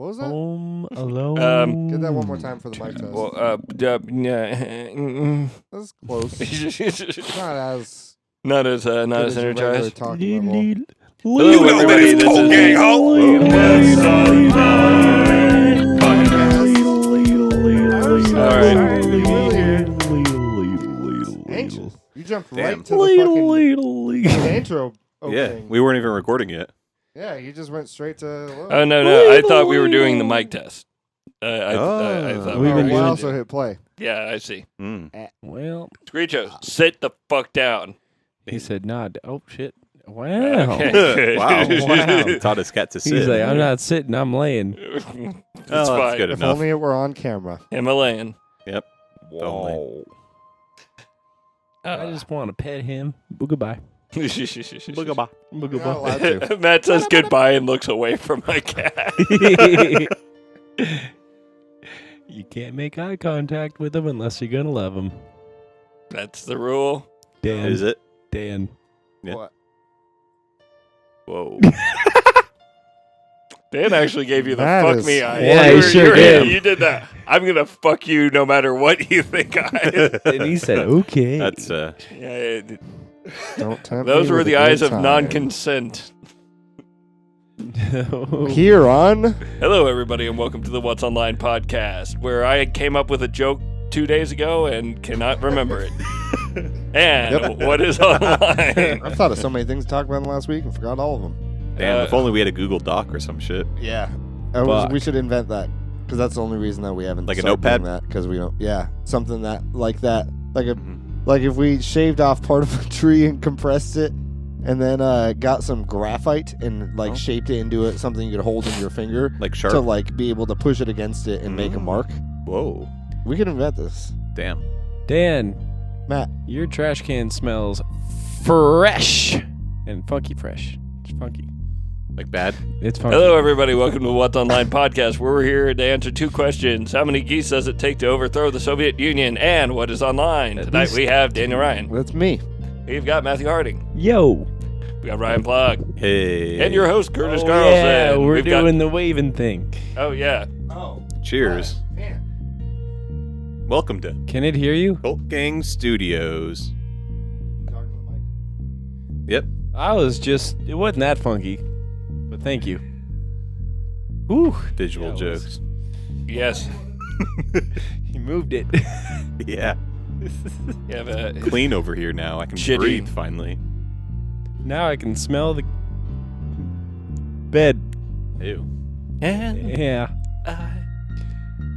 What was that? Home Alone. Get that one more time for the mic test. Well, That's close. Not as not as your regular energized. talking level. Hello, everybody. This Anxious. You jumped right Damn. to the fucking intro opening. Yeah, we weren't even recording yet. Yeah, you just went straight to. Oh no! I thought we were doing the mic test. I thought We've been we doing also hit play. Yeah, I see. Well, Screecho, sit the fuck down. he said, "Nah." Oh shit! Wow. Okay, good. Wow. Taught his cat to sit. He's like, "I'm not sitting. I'm laying." It's that's fine. good If enough. only it were on camera. Himalayan. Yep. Only. I just want to pet him. Well, goodbye. Booga-ba. You're not allowed to. Matt says goodbye and looks away from my cat. You can't make eye contact with him unless you're gonna love him. That's the rule. Dan. Is it? Dan. Yeah. What? Whoa. Dan actually gave you the That fuck is- me eye. Yeah, he sure did. You did that. I'm gonna fuck you no matter what you think I. And he said, "Okay." That's Yeah, Don't tempt those me were with the a good eyes of time. non-consent. Here on. Hello, everybody, and welcome to the What's Online podcast, where I came up with a joke 2 days ago and cannot remember it. And what is online? I've thought of so many things to talk about in the last week and forgot all of them. damn. If only we had a Google Doc or some shit. Yeah. Fuck. We should invent that because that's the only reason that we haven't Like a started notepad? doing that because we don't. Yeah, something like that. Like a Mhm. like if we shaved off part of a tree and compressed it, and then got some graphite and like Oh. shaped it into something you could hold in your finger Like sharp. to like be able to push it against it and make a mark. Whoa. We could invent this, Damn. Dan, Matt. your trash can smells fresh and funky fresh. It's funky. Like bad? It's funky. Hello, everybody. Welcome to the What's Online podcast, where we're here to answer two questions. How many geese does it take to overthrow the Soviet Union? And what is online? At Tonight least- we have Daniel Ryan. That's me. We've got Matthew Harding. Yo. We got Ryan Plug. Hey. And your host, Curtis Oh, Carlson. yeah, we're We've doing the waving thing. Oh, yeah. Oh. Cheers. Welcome to Can it hear you? Cult Gang Studios. Yep. It wasn't that funky, but thank you. Whew. Visual Yeah, it was- jokes. Yes. He moved it. Yeah. You have a Clean over here now. I can Shitty. breathe finally. Now I can smell the bed. Ew. And Yeah. I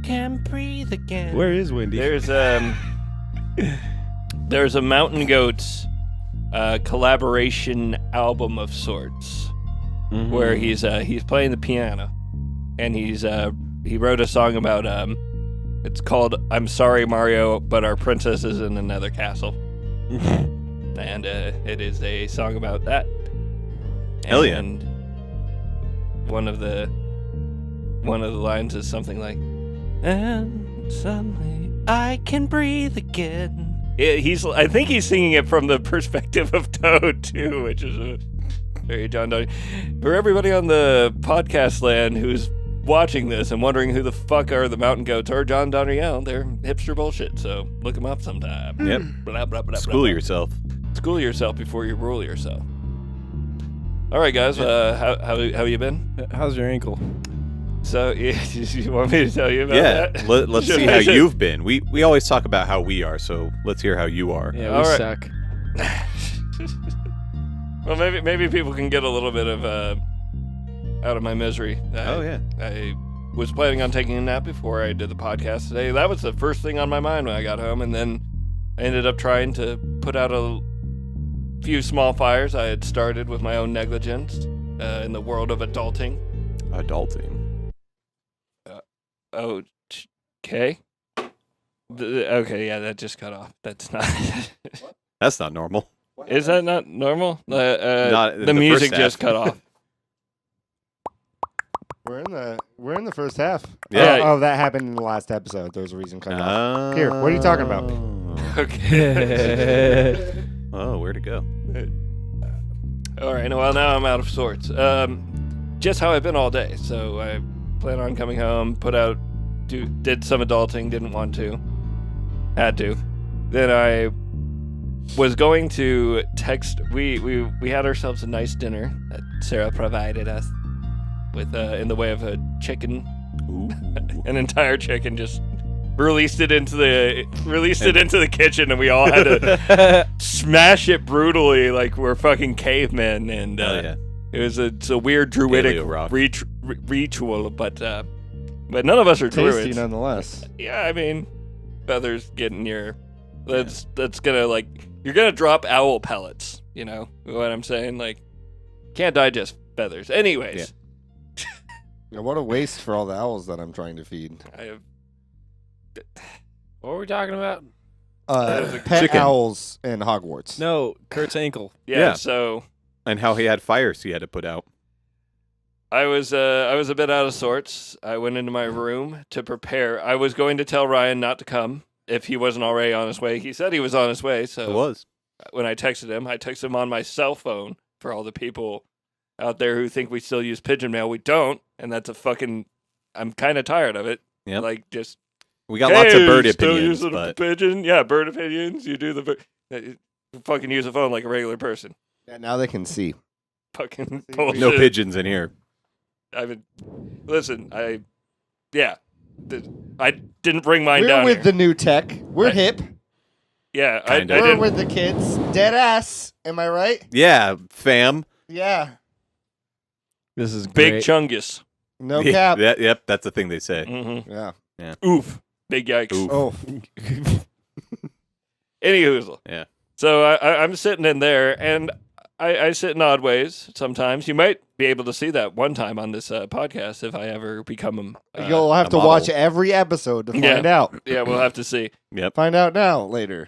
can breathe again. Where is Wendy? There's a Mountain Goats collaboration album of sorts Mhm. where he's playing the piano, and he wrote a song about it's called "I'm Sorry Mario, but Our Princess is in Another Castle," and it is a song about that. Hell yeah. And one of the lines is something like, "And suddenly I can breathe again." I think he's singing it from the perspective of Toad too, which is a very John Donnie. For everybody on the podcast land who's watching this and wondering who the fuck are the Mountain Goats or John Donriel, they're hipster bullshit. So look them up sometime. Yep. Blah, blah, blah, School blah. yourself. School yourself before you rule yourself. All right, guys. How you been? How's your ankle? So you want me to tell you about Yeah. that? Let's Should see I how say- you've been. We always talk about how we are, so let's hear how you are. Yeah, All we right. suck. Well, maybe people can get a little bit of out of my misery. Oh yeah. I was planning on taking a nap before I did the podcast today. That was the first thing on my mind when I got home, and then I ended up trying to put out a few small fires I had started with my own negligence in the world of adulting. Adulting. Okay. Okay, yeah, that just cut off. That's not. That's not normal. Is that not normal? Not in the the music first just half. cut off. We're in the first half. Yeah. Oh, that happened in the last episode. There was a reason cut off. Here, what are you talking about? Okay. Oh, where'd it go? All right. Well, now I'm out of sorts. Just how I've been all day. So plan on coming home, did some adulting, didn't want to, had to. Then I was going to text. We had ourselves a nice dinner that Sarah provided us with in the way of a chicken, an entire chicken. Just released it into the kitchen, and we all had to smash it brutally like we're fucking cavemen. And it's a weird druidic ritual, but none of us are Tasty druids. nonetheless. Yeah, I mean, feathers getting your. That's gonna like you're gonna drop owl pellets. You know what I'm saying? Like, can't digest feathers. Anyways, Yeah, what a waste for all the owls that I'm trying to feed. I have. What were we talking about? Pet chicken. owls in Hogwarts. No, Kurt's ankle. Yeah. So And how he had fires he had to put out. I was a bit out of sorts. I went into my room to prepare. I was going to tell Ryan not to come if he wasn't already on his way. He said he was on his way. So It was. when I texted him on my cell phone for all the people out there who think we still use pigeon mail. We don't, and that's a fucking. I'm kind of tired of it. Yep. Like just. We got lots of bird still opinions, using but pigeon. Yeah, bird opinions. You do you fucking use a phone like a regular person. Yeah, now they can see. Fucking No bullshit. no pigeons in here. Listen, I didn't bring mine We're down with here. the new tech. We're hip. Yeah, I Kinda. We're didn't. with the kids. Dead ass. Am I right? Yeah, fam. Yeah. This is Big great. Chungus. No Yeah, cap. yep, that's the thing they say. Mm-hmm. Yeah. Oof. Big yikes. Oof. Oh. Anywho. Yeah. So I'm sitting in there, and I sit in odd ways sometimes. You might be able to see that one time on this podcast if I ever become You'll have a to model. watch every episode to find out. Yeah, we'll have to see. Yep. Find out now, later.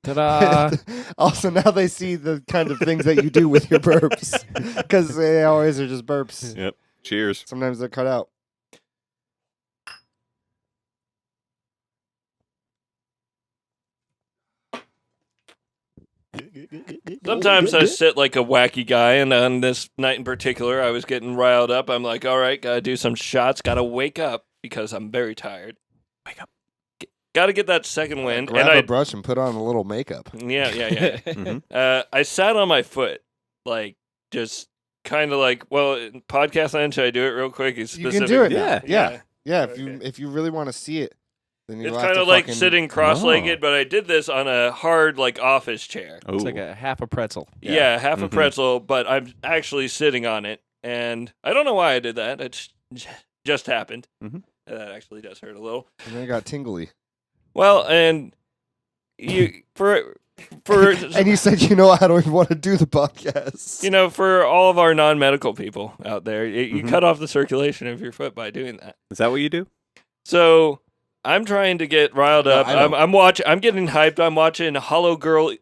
Ta-da! Also, now they see the kind of things that you do with your burps. Because they always are just burps. Yep. Cheers. Sometimes they're cut out. Sometimes I sit like a wacky guy, and on this night in particular, I was getting riled up. I'm like, all right, gotta do some shots, gotta wake up because I'm very tired. Wake up. Gotta get that second wind. Grab and a brush and put on a little makeup. Yeah. Mhm. I sat on my foot, like, just kind of like, well, in podcast land, should I do it real quick? It's You can do it. Yeah. Now. Yeah. Yeah. Okay. If you really want to see it, then you It's have kind to of like fucking- sitting cross-legged, Oh. but I did this on a hard, like, office chair. It's Ooh. like a half a pretzel. Yeah, half a Mhm. pretzel, but I'm actually sitting on it, and I don't know why I did that. It just happened. Mhm. That actually does hurt a little. And then it got tingly. Well, and you for And you said, I don't even want to do the podcast. for all of our non-medical people out there, you Mhm. cut off the circulation of your foot by doing that. Is that what you do? So I'm trying to get riled No, up. I don't. I'm getting hyped. I'm watching Hollow Girl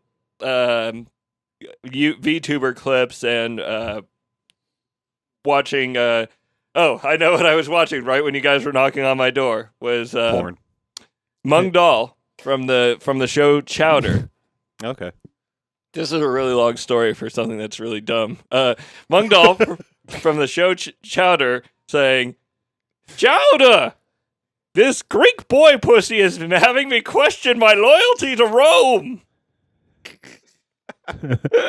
VTuber clips and watching I know what I was watching right when you guys were knocking on my door was Porn. Mung Dahl from the show Chowder. Okay. This is a really long story for something that's really dumb. Mung Dahl from the show Chowder saying, "Chowder, this Greek boy pussy has been having me question my loyalty to Rome."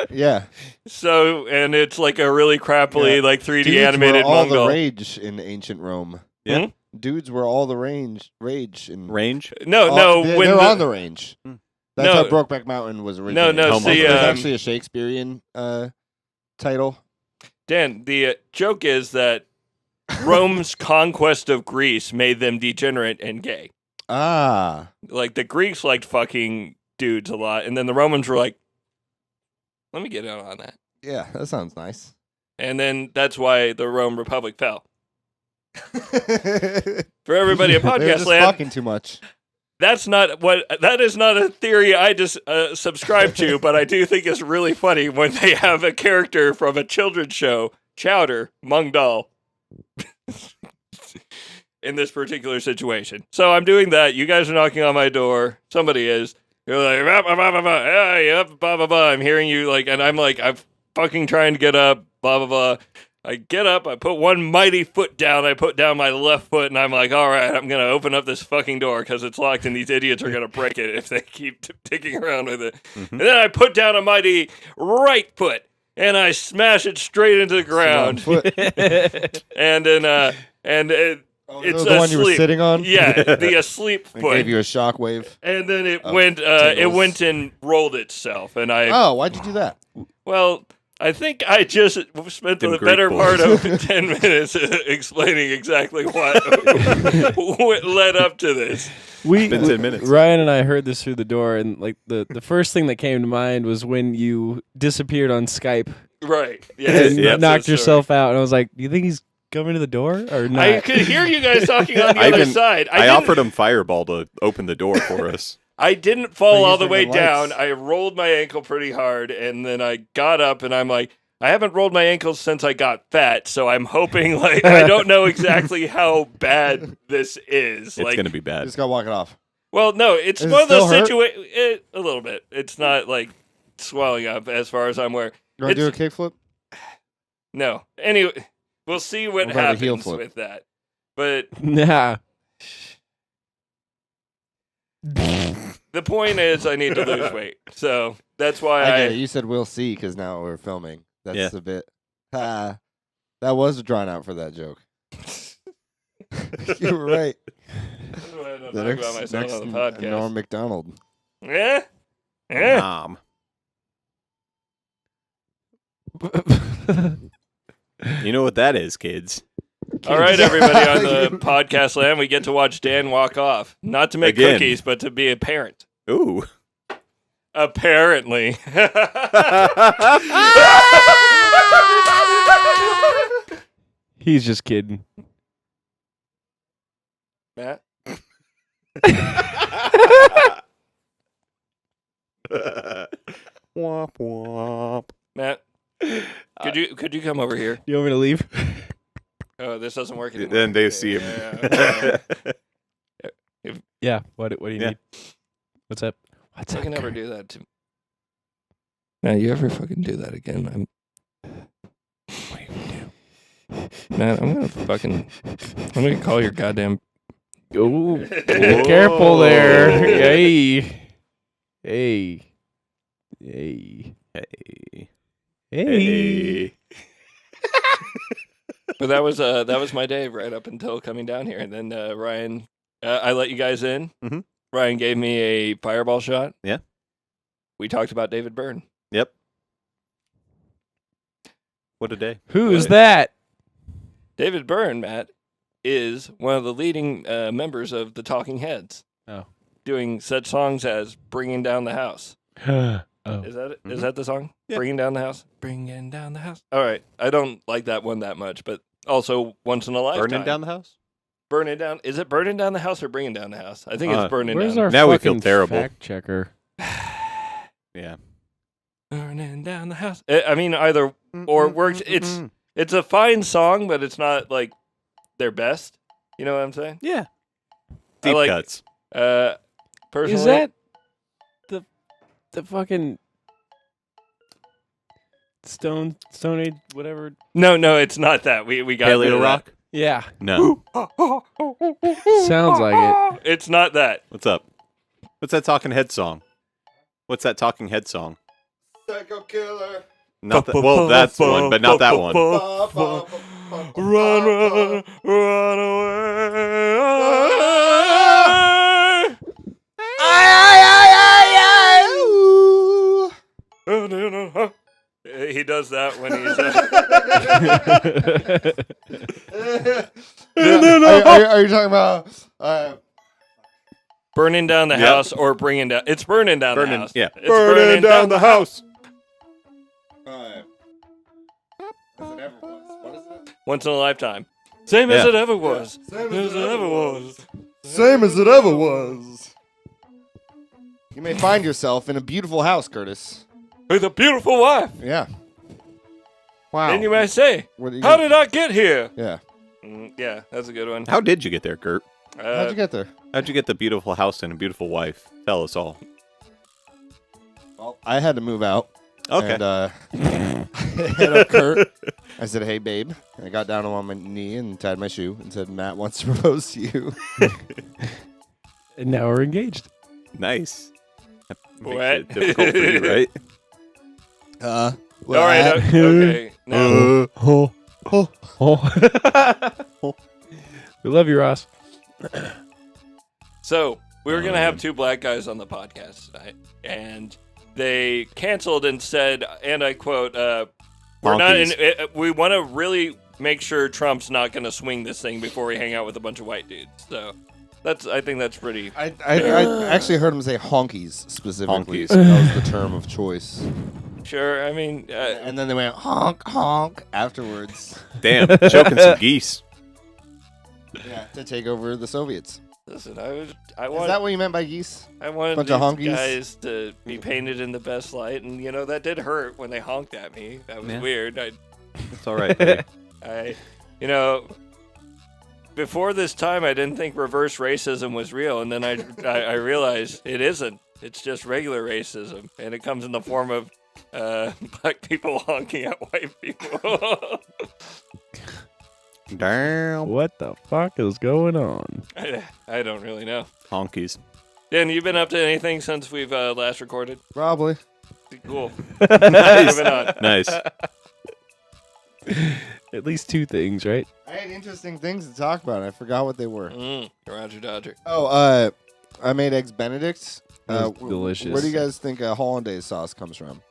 Yeah. So, and it's like a really crappily Yeah. like 3D Dudes animated were all Mung the Dahl. rage in ancient Rome. Yeah. Hmm? Dudes were all the rage in Range. No, They're, when they're the- on the range. Hmm. That's No. how Brokeback Mountain was originally. no, see, There's um, actually a Shakespearean title. Dan, the joke is that Rome's conquest of Greece made them degenerate and gay. Ah. Like the Greeks liked fucking dudes a lot, and then the Romans were like, "Let me get in on that." Yeah, that sounds nice. And then that's why the Rome Republic fell. For everybody at They're podcast just land, fucking too much. that is not a theory I just subscribe to, but I do think it's really funny when they have a character from a children's show, Chowder, Mung Dahl, in this particular situation. So I'm doing that. You guys are knocking on my door. Somebody is. You're like, "Bah, bah, bah, bah, bah. Yeah, yep, blah, blah, blah." I'm hearing you like, and I'm like, I'm fucking trying to get up, blah, blah, blah. I get up, I put one mighty foot down, I put down my left foot, and I'm like, all right, I'm going to open up this fucking door because it's locked and these idiots are going to break it if they keep ticking around with it. Mm-hmm. And then I put down a mighty right foot, and I smash it straight into the ground. And then, it's the one you were asleep. sitting on? Yeah, the asleep It foot. gave you a shockwave. And then it tingles. went and rolled itself, and Oh, why'd you do that? well, I think I just spent the Them Greek better boys. part of 10 minutes explaining exactly what led up to this. We Been 10 minutes. Ryan and I heard this through the door, and like the first thing that came to mind was when you disappeared on Skype Right. Yeah. and that's knocked the yourself out. And I was like, "Do you think he's coming to the door or not?" I could hear you guys talking on the I other even- side. I offered him Fireball to open the door for us. I didn't fall But all the using way the down. lights. I rolled my ankle pretty hard, and then I got up, and I'm like, I haven't rolled my ankles since I got fat, so I'm hoping, like, I don't know exactly how bad this is. It's Like, going to be You bad. just gotta walk it off. well, no, it's Does it one of those still hurt? situations. A little bit. It's not like swelling up as far as I'm aware. You want to do a It's- kickflip? No. Anyway, we'll see what What about a heel happens flip? with that. But Nah. the point is, I need to lose weight, so that's why I I. get it. You said we'll see because now we're filming. That's Yeah. a bit. That was drawn out for that joke. You were right. That's why I don't The talk about myself on the podcast. Norm McDonald. Yeah. Yeah. Mom. You know what that is, kids. All right, everybody on the podcast land, we get to watch Dan walk off. Not to make Again. cookies, but to be a parent. Ooh. Apparently. He's just kidding. Matt? Womp womp. Matt? Could you come over here? You want me to leave? Oh, this doesn't work anymore. Then they see him. Yeah. Yeah. What do you Yeah. need? What's up? What's I up? can never do that to me. Matt, you ever fucking do that again? What are you gonna do? Matt, I'm gonna call your goddamn. Oh, careful there. Hey. Hey. Hey. Hey. Hey. But that was my day right up until coming down here, and then Ryan, I let you guys in. Mhm. Ryan gave me a fireball shot. Yeah. We talked about David Byrne. Yep. What a day. Who is What? that? David Byrne, Matt, is one of the leading members of the Talking Heads. Oh. Doing such songs as "Bringing Down the House." Oh. Is that it? Is Mhm. that the song? Yeah. Bringing Down the House. Bringing Down the House. All right. I don't like that one that much, but also once in a lifetime. Burning down the house? Burning down. Is it burning down the house or bringing down the house? I think it's burning Where's down. our Now we feel fucking terrible. fact checker? Yeah. Burning down the house. I mean, either or works. It's a fine song, but it's not like their best. You know what I'm saying? Yeah. I Deep like- cuts. Personally, Is that the fucking Stone Age whatever? No, it's not that. We got rid Paleo of rock? Yeah. No. that. Sounds like it. It's not that. What's up? What's that Talking Head song? What's that Talking Head song? Psycho killer. Not that, well, that's one, but not that one. Run, run away. He does that when he's. Are you talking about? Burning down the Yep. house or bringing down. It's burning down the Burning, house. yeah. It's burning down the house. Once in a lifetime. Same as Yeah. it ever was. Same as it ever was. Same as it ever was. You may find yourself in a beautiful house, Curtis. With a beautiful wife. Yeah. Wow. And you may say, What do you how get- did I get here? Yeah. Yeah, that's a good one. How did you get there, Kurt? How'd you get there? How'd you get the beautiful house and a beautiful wife? Tell us all. Well, I had to move out. Okay. And hit up Kurt. I said, "Hey, babe." And I got down on my knee and tied my shoe and said, "Matt wants to propose to you." And now we're engaged. Nice. That makes What? it difficult for you, right? All right. Okay. Now, We love you, Ross. so we were gonna have two black guys on the podcast tonight, and they canceled and said, and I quote, "We're not. We want to really make sure Trump's not gonna swing this thing before we hang out with a bunch of white dudes." So I think that's pretty. I actually heard him say honkies specifically. Honkies. That was the term of choice. Sure. I mean, And then they went honk honk afterwards. Damn, choking some geese. Yeah, to take over the Soviets. listen, I Is want. that what you meant by geese? I wanted bunch these of honkies? guys to be painted in the best light, and that did hurt when they honked at me. That was Yeah. weird. It's all right. buddy. Before this time, I didn't think reverse racism was real, and then I realized it isn't. It's just regular racism, and it comes in the form of black people honking at white people. Damn. What the fuck is going on? I don't really know. Honkies. Dan, you been up to anything since we've last recorded? Probably. Cool. Nice. Moving on. Nice. At least two things, right? I had interesting things to talk about. I forgot what they were. Roger Dodger. Oh, I made eggs Benedict. That was delicious. Where do you guys think hollandaise sauce comes from?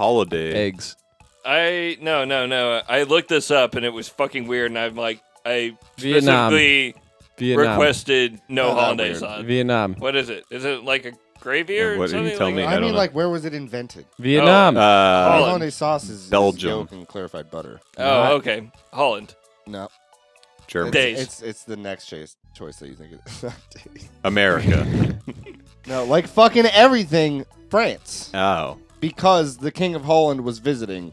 Holiday. Eggs. No. I looked this up and it was fucking weird, and I'm like, I Vietnam. specifically requested no Not that hollandaise weird. sauce. Vietnam. What is it? Is it like a gravy or What did something? you tell like me? that? I I don't mean, know. like, where was it invented? Vietnam. Hollandaise sauce is Belgium. yolk and clarified butter. Oh, okay. Holland. No, German. Days. it's the next choice that you think it is. America. No, like fucking everything, France. Oh. Because the King of Holland was visiting,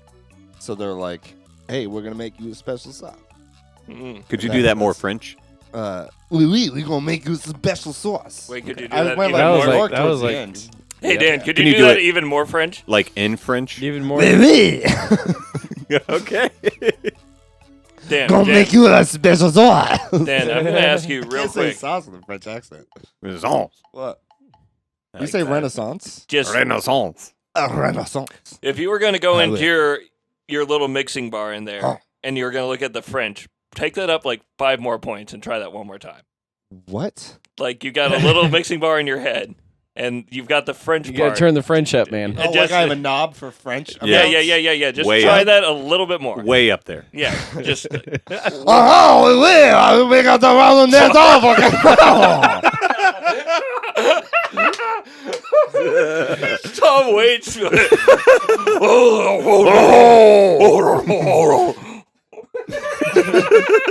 so they're like, "Hey, we're gonna make you a special sauce." Could you do that more French? Louis, we're gonna make you a special sauce. Wait, could you do I that went even like That was more? more like- that towards was the like- end. Hey, Dan, could Can you you do do that it- even more French? Like in French? Even more. Louis, Okay. Dan, gonna Dan, make you a special sauce. Dan, I'm going to ask you You real can't say quick. sauce with a French accent. Renaissance. What? You Like say that. Renaissance? Just Renaissance. A Renaissance. if you were going to go I into will. your little mixing bar in there Huh. and you were going to look at the French, take that up like 5 more points and try that one more time. What? Like you got a little mixing bar in your head and you've got the French You part. gotta turn the French up, man. Oh, just- like I have a knob for French? Yeah. Yeah. Just Way try up. that a little bit more. Way up there. Yeah, just Oh, we got the Hollandaise sauce. Tom Waits.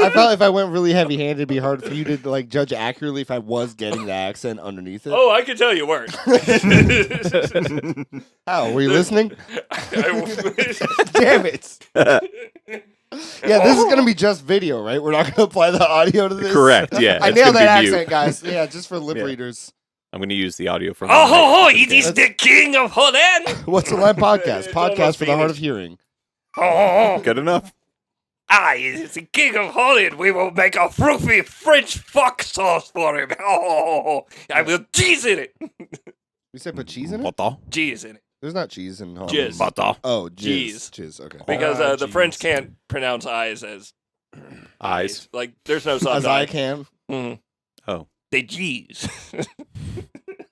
I felt if I went really heavy-handed, it'd be hard for you to like judge accurately if I was getting the accent underneath it. Oh, I can tell you weren't. How? Were you listening? I- Damn it. Yeah, this is going to be just video, right? We're not going to apply the audio to this? Correct. Yeah. I it's nailed gonna that be mute. accent, guys. Yeah, just for lip Yeah. readers. I'm going to use the audio from. Oh, ho, ho, the it is the king of Holland. What's the Line Podcast? It's Podcast almost for the hard of finished. hearing. Oh, Good enough. I is the king of Holland. We will make a fruity French fuck sauce for him. Oh, I will cheese in it. You said put cheese in it? Butter. Cheese in it. There's not cheese in Holland. Jizz. Butter. Oh, jizz. Jizz. Jizz, okay. Because the Jizz. French can't pronounce eyes as Eyes. Like, there's no soft As I I. can. Mhm. Oh. They cheese.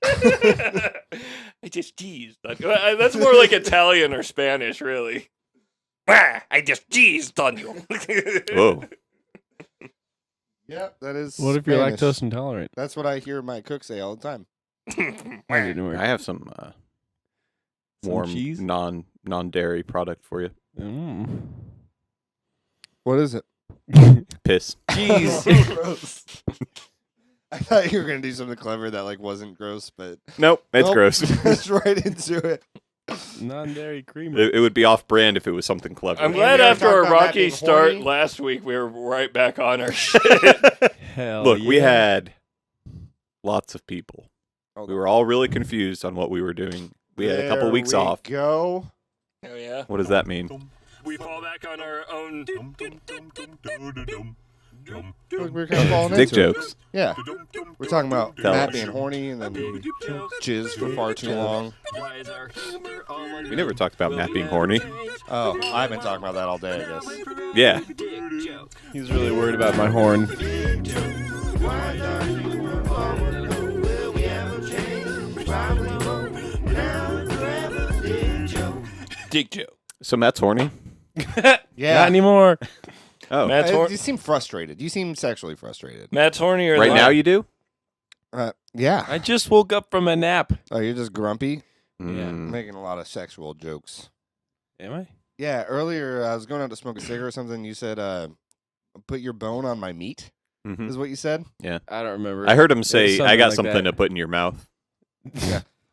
I just cheesed. That's more like Italian or Spanish, really. Ah, I just cheesed on you. Whoa. Yeah, that is What if you're Spanish. lactose intolerant? That's what I hear my cook say all the time. I didn't work. I have some Some warm cheese? non-dairy product for you. Mm. What is it? Piss. Jeez. Gross. I thought you were gonna do something clever that like wasn't gross, but Nope. It's Nope. gross. Just right into it. Non-dairy creamer. It would be off-brand if it was something clever. I'm Yeah, glad we already after talked a about Matt rocky being start horny. last week, we were right back on our shit. Hell Look, we yeah. had lots of people. We were all really confused on what we were doing. We had a couple There weeks we off. Go. Oh, yeah. What does that mean? We fall back on our own. We're kind of falling Dick into it. jokes. Yeah. We're talking about Tell Matt us. being horny and then jizz for far too long. We never talked about Matt being horny. Oh, I've been talking about that all day, I guess. Yeah. He's really worried about my horn. Dick joke. So Matt's horny? Yeah. Not anymore. Oh. Matt's, You seem frustrated. You seem sexually frustrated. Matt's hornier Right than now I- you do? Yeah. I just woke up from a nap. Oh, you're just grumpy? Mm. Making a lot of sexual jokes. Am I? Yeah, earlier I was going out to smoke a cigarette or something. You said, put your bone on my meat, Mhm. is what you said? I don't remember. I heard him was say, something I got like something that. to put in your mouth.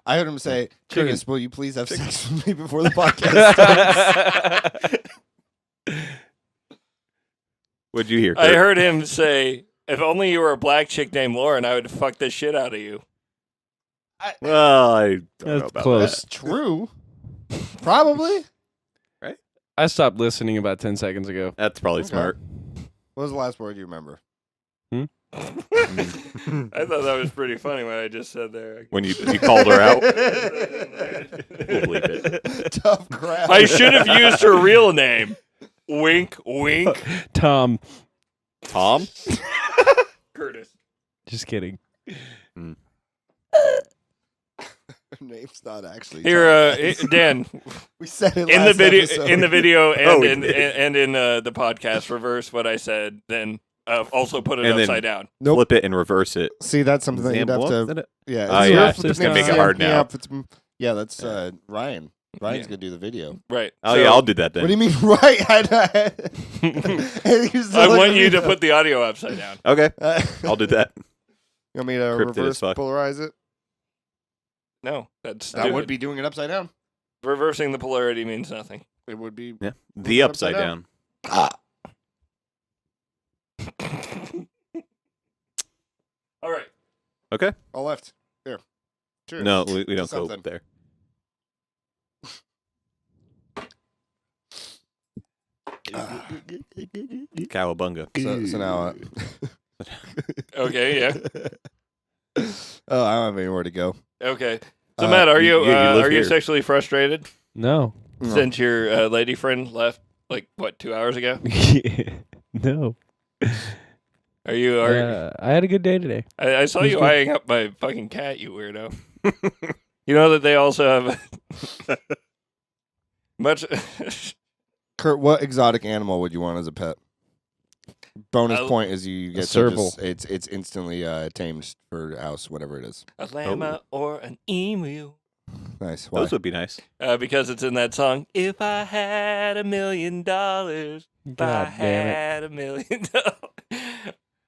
I heard him say, Chicken. Curtis, will you please have sex with me before the podcast starts? What'd you hear? I Kurt? heard him say, if only you were a black chick named Lauren, I would fuck the shit out of you. Well, I don't know That's about close. That's true. Probably. I stopped listening about 10 seconds ago. that. That's probably Okay. smart. What was the last word you remember? I thought that was pretty funny what I just said there. When you called her out. We'll bleep it. Tough crap. I should have used her real name. Wink, wink. Tom. Tom? Curtis. Just kidding. Her name's not actually. Here, Tom. Dan. We said it In the last video, episode. in the video, Oh, we and did. in the podcast, reverse what I said. Then also put it And then- upside down. Nope. Flip it and reverse it. See, that's something that you'd have to. Is it? Yeah. Oh, it's yeah. rough with It's the gonna make it name. hard now. Yeah, yeah, that's Ryan. Ryan's Yeah. gonna do the video. Right. Oh, So, yeah, I'll do that then. What do you mean, right? I want you to put the audio upside down. Okay, I'll do that. You want me to Cryptid as reverse fuck. polarize it? No, that's That would be doing it upside down. reversing the polarity means nothing. It would be. Yeah. The upside down. All right. Okay. All left. Here. Cheers. No, we don't go Something. there. Cowabunga. So now. Okay. Yeah. Oh, I don't have anywhere to go. Okay. So Uh, Matt, are you you live are you here. sexually frustrated No. No. since your lady friend left? Like what? 2 hours ago? No. Are you? I had a good day today. I saw Who's you good? eyeing up my fucking cat, you weirdo. You know that they also have much. Kurt, what exotic animal would you want as a pet? Bonus A- point is you get to serval. just, it's instantly tamed for house, whatever it is. A llama or an emu. Nice. Why? Those would be nice. Because it's in that song. If I had $1 million, if I God damn it. had $1 million.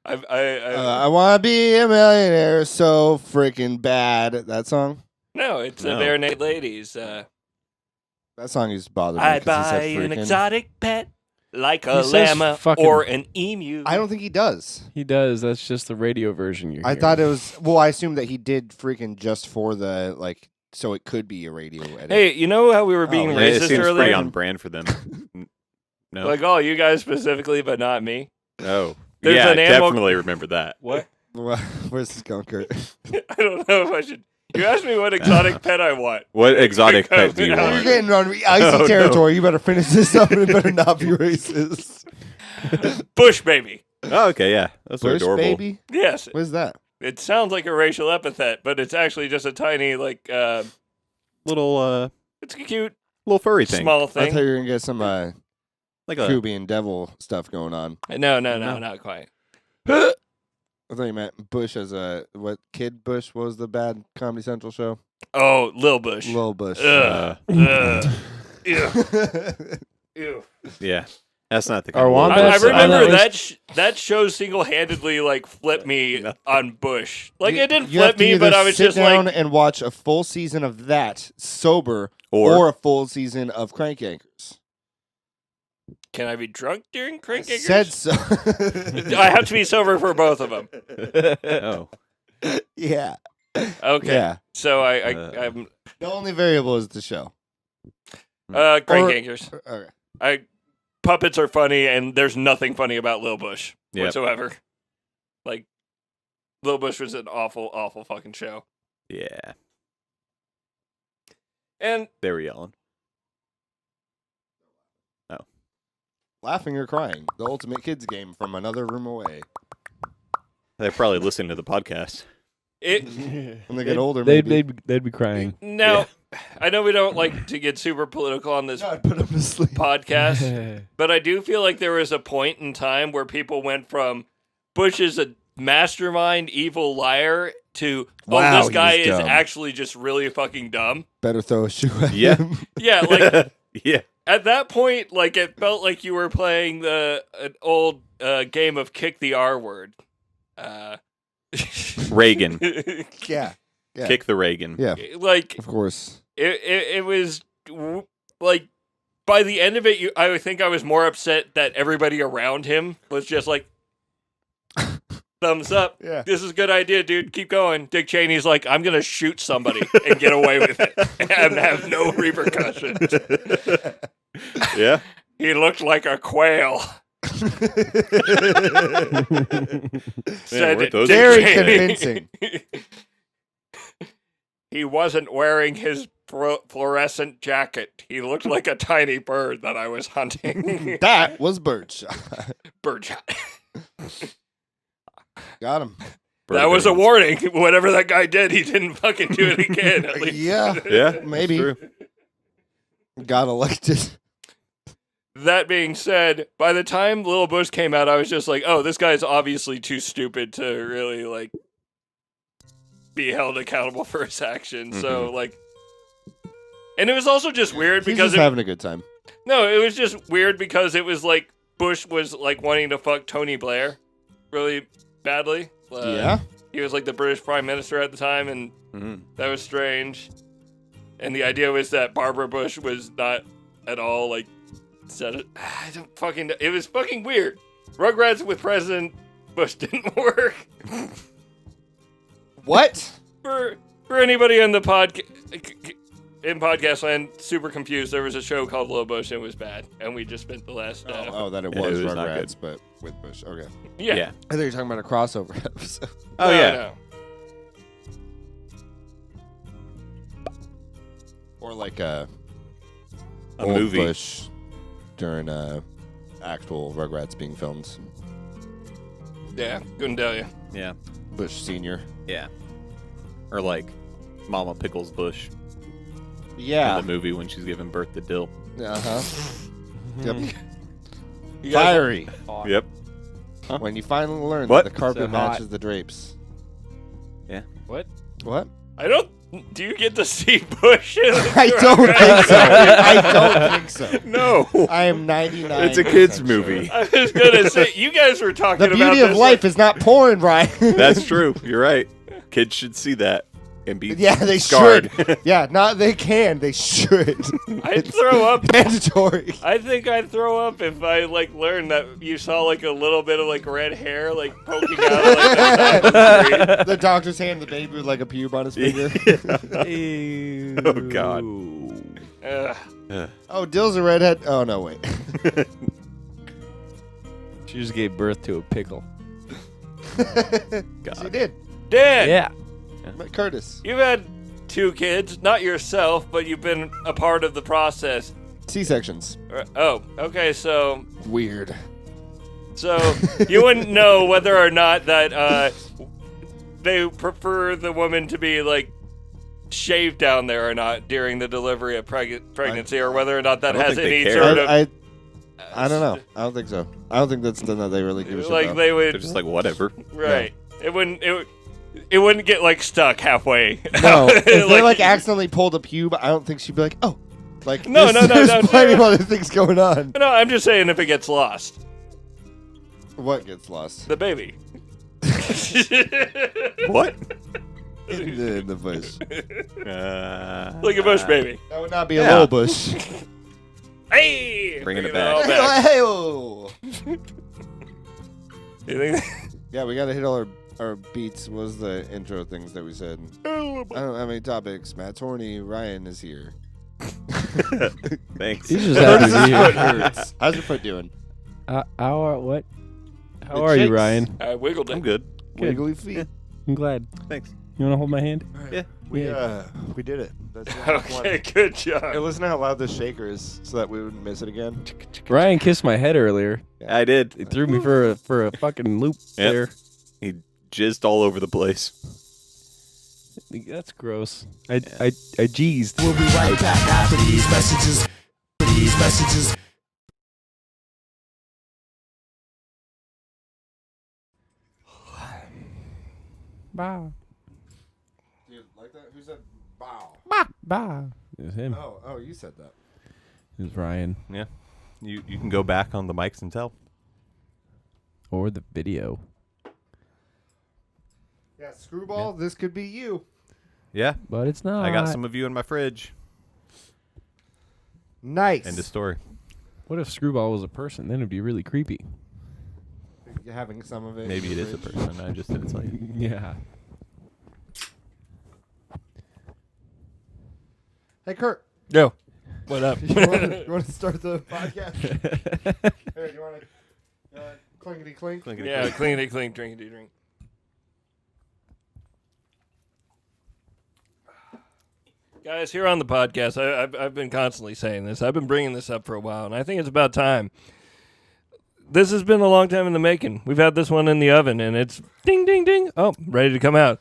I want to be a millionaire so freaking bad. That song? No, it's the No. Bare Naked Ladies. That song used to bother me. I'd 'cause he buy said an freaking. exotic pet like He a says llama fucking- or an emu. I don't think he does. He does. That's just the radio version you're I hearing. thought it was. Well, I assumed that he did freaking just for the like, so it could be a radio edit. Hey, you know how we were being Oh, Yeah, it racist seems pretty earlier? on brand for them. No. Like, oh, you guys specifically, but not me. Oh. There's Yeah, I an animal- definitely remember that. What? Where's this going, Kurt? I don't know if I should. You asked me what exotic pet I want. What exotic pet do you You're You're want? getting on icy Oh, territory. You better finish this up, and it better not be racist. Bush baby. Oh, okay, yeah. Those are Bush adorable. baby. Yes, What is that? it sounds like a racial epithet, but it's actually just a tiny, like, Little it's a cute little furry thing. small I thought thing. you were gonna get some Like a Kubi and Devil stuff going on. No, No. not quite. I thought you meant Bush as a what? Kid Bush what was the bad Comedy Central show? Oh, Lil Bush. Lil Bush. Ugh. Ew. Ew. yeah. That's not the Our kind of wombat- I That's- remember that that show single-handedly like flipped me Nothing. on Bush. Like it didn't You have flip to me, either but I was sit just down like, and watch a full season of that sober, Or- or a full season of Crank Yankers. can I be drunk during Crank Said Yankers? so. I have to be sober for both of them. Oh. yeah. Okay. Yeah. So The only variable is the show. Crank Or- Yankers. Okay. I puppets are funny, and there's nothing funny about Lil Bush whatsoever. Like, Lil Bush was an awful, awful fucking show. Yeah. And They were yelling. Laughing or crying. The ultimate kids game from another room away. They're probably listening to the podcast. When they get older, they'd be crying. Now, I know we don't like to get super political on this I'd put them to sleep. podcast, but I do feel like there was a point in time where people went from Bush is a mastermind, evil liar to, Wow, this guy he's is dumb. actually just really fucking dumb. Better throw a shoe at Yeah. him. Yeah, like Yeah. at that point, like it felt like you were playing an old game of kick the R word. Reagan. Yeah. Yeah. Kick the Reagan. Yeah. Like Of course. it was like by the end of it, I think I was more upset that everybody around him was just like, thumbs up. Yeah. This is a good idea, dude. Keep going. Dick Cheney's like, I'm going to shoot somebody and get away with it and have no repercussions. Yeah. He looked like a quail. Said weren't those Dick Very Cheney. convincing. He wasn't wearing his fluorescent jacket. He looked like a tiny bird that I was hunting. That was birdshot. Birdshot. Got him. That was a warning. Whatever that guy did, he didn't fucking do it again. At least. Yeah. Yeah. Maybe. True. Got elected. That being said, by the time Lil Bush came out, I was just like, oh, this guy's obviously too stupid to really, like, be held accountable for his actions. So, like, and it was also just weird He's because just having a good time. no, it was just weird because it was like Bush was like wanting to fuck Tony Blair really badly. Yeah. He was like the British Prime Minister at the time, and that was strange. And the idea was that Barbara Bush was not at all like said it. I don't fucking. It was fucking weird. Rugrats with President Bush didn't work. What? For anybody in the podcast land super confused, there was a show called Lil Bush and it was bad, and we just spent the last. That it Yeah, was it was not Rugrats, but with Bush. Okay. Yeah. I think you're talking about a crossover episode. Oh, No, yeah. no. Or like a A old movie. Bush during actual Rugrats being filmed. Yeah, couldn't tell you. Yeah. Bush Senior. Yeah. Or like Mama Pickles Bush Yeah. in the movie when she's giving birth to Dill. Uh-huh. Yep. You guys- Fiery. Yep. When you finally learn What? that the carpet So hot. matches the drapes. What? What? I don't. Do you get to see Bush? In the I don't think so. I don't think so. No. I am 99. It's a kids movie. I was gonna say you guys were talking The about beauty of this, life is not porn, Brian. That's true. You're right. Kids should see that and be Yeah, they scarred. should. Yeah, not they can. They should. I'd throw up. Mandatory. I think I'd throw up if I like learned that you saw like a little bit of like red hair like poking out. Like, the The doctor's hand, the baby with like a pube on his finger. Oh, God. Ugh. Oh, Dill's a redhead. Oh, no, wait. She just gave birth to a pickle. She did. Dan, Yeah. But Curtis. you've had 2 kids, not yourself, but you've been a part of the process. C-sections. Oh, okay, so Weird. you wouldn't know whether or not that they prefer the woman to be like shaved down there or not during the delivery of pregnancy, or whether or not that I don't has think they any care. sort of I don't know. I don't think so. I don't think that's something that they really give a shit like about. they would They're just like, whatever. right. It wouldn't get like stuck halfway. No, if they like accidentally pulled a pube, I don't think she'd be like, oh, like No, there's no, plenty no. of other things going on. No, I'm just saying if it gets lost, What gets lost? the baby. What? In the bush. Like a bush baby. That would not be a Yeah. little bush. Hey, Bringing it all back. back. Hey-oh. You think? Yeah, we gotta hit all our beats. What was the intro things that we said? I don't have any topics. Matt's horny. Ryan is here. Thanks. He's just happy to be Foot here. hurts. How's your foot doing? What? How It are you, shakes. Ryan? I wiggled it. I'm good. Wiggly feet. I'm glad. Thanks. You want to hold my hand? Yeah. We did it. That's the last one. Okay, good Hey, job. listen to how loud this shaker is, so that we wouldn't miss it again. Ryan kissed my head earlier. I did. He threw me for a fucking loop Yep. there. He jizzed all over the place. That's gross. I jeezed. We'll be right back after these messages. Bah. Dude, like that? Who said bow? Bah. It was him. Oh, you said that. It was Ryan. Yeah. You can go back on the mics and tell. Or the video. Yeah, Screwball, this could be you. Yeah. But it's not. I got some of you in my fridge. Nice. End of story. What if Screwball was a person? Then it'd be really creepy. You're having some of it. in Maybe it your is a fridge. person. I just didn't tell you. Yeah. Hey, Kurt. Yo. What up? You want to start the podcast? Here, you want to clinkety clink? Yeah, clean it, clean, drink it, drink. Guys, here on the podcast, I've been constantly saying this. I've been bringing this up for a while, and I think it's about time. This has been a long time in the making. We've had this one in the oven, and it's ding, ding, ding. Oh, ready to come out.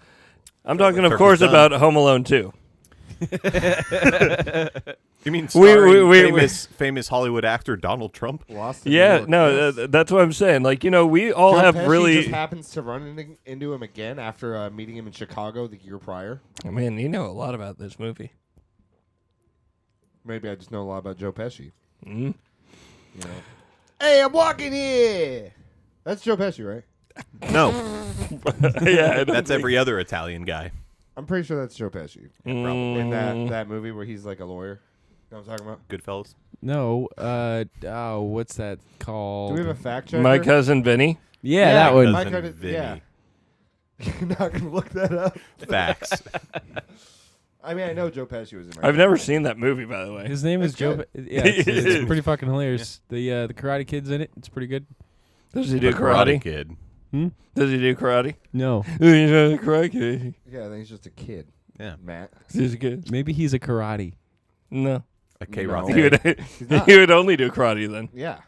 I'm talking, of Turkey's course, done. about Home Alone 2. You mean starring we- famous Hollywood actor Donald Trump? Lost in Yeah, New York. no, Yes. that's what I'm saying. Like, you know, we all Joe have Pesci really... just happens to run into him again after meeting him in Chicago the year prior. Man, you know a lot about this movie. Maybe I just know a lot about Joe Pesci. Mm? You know. Hey, I'm walking here. That's Joe Pesci, right? No, Yeah, I don't that's think- every other Italian guy. I'm pretty sure that's Joe Pesci Mm. in that movie where he's like a lawyer. You know what I'm talking about? Goodfellas. No. What's that called? Do we have a fact checker? My cousin Vinny. Yeah, that one. My Cousin cousin, Vinny. yeah. You're not gonna look that up. Facts. I mean, I know Joe Pesci was in. I've never seen that movie, by the way. His name is That's Joe. good. Yeah, it's pretty fucking hilarious. The Karate Kid's in it. It's pretty good. Does he do The karate? Kid. Does he do karate? No, He's a karate kid. Yeah, I think he's just a kid. Yeah. Matt. He's a kid. maybe he's a karate. No. A K. No. Rock. He would, He's not. he would only do karate then. Yeah.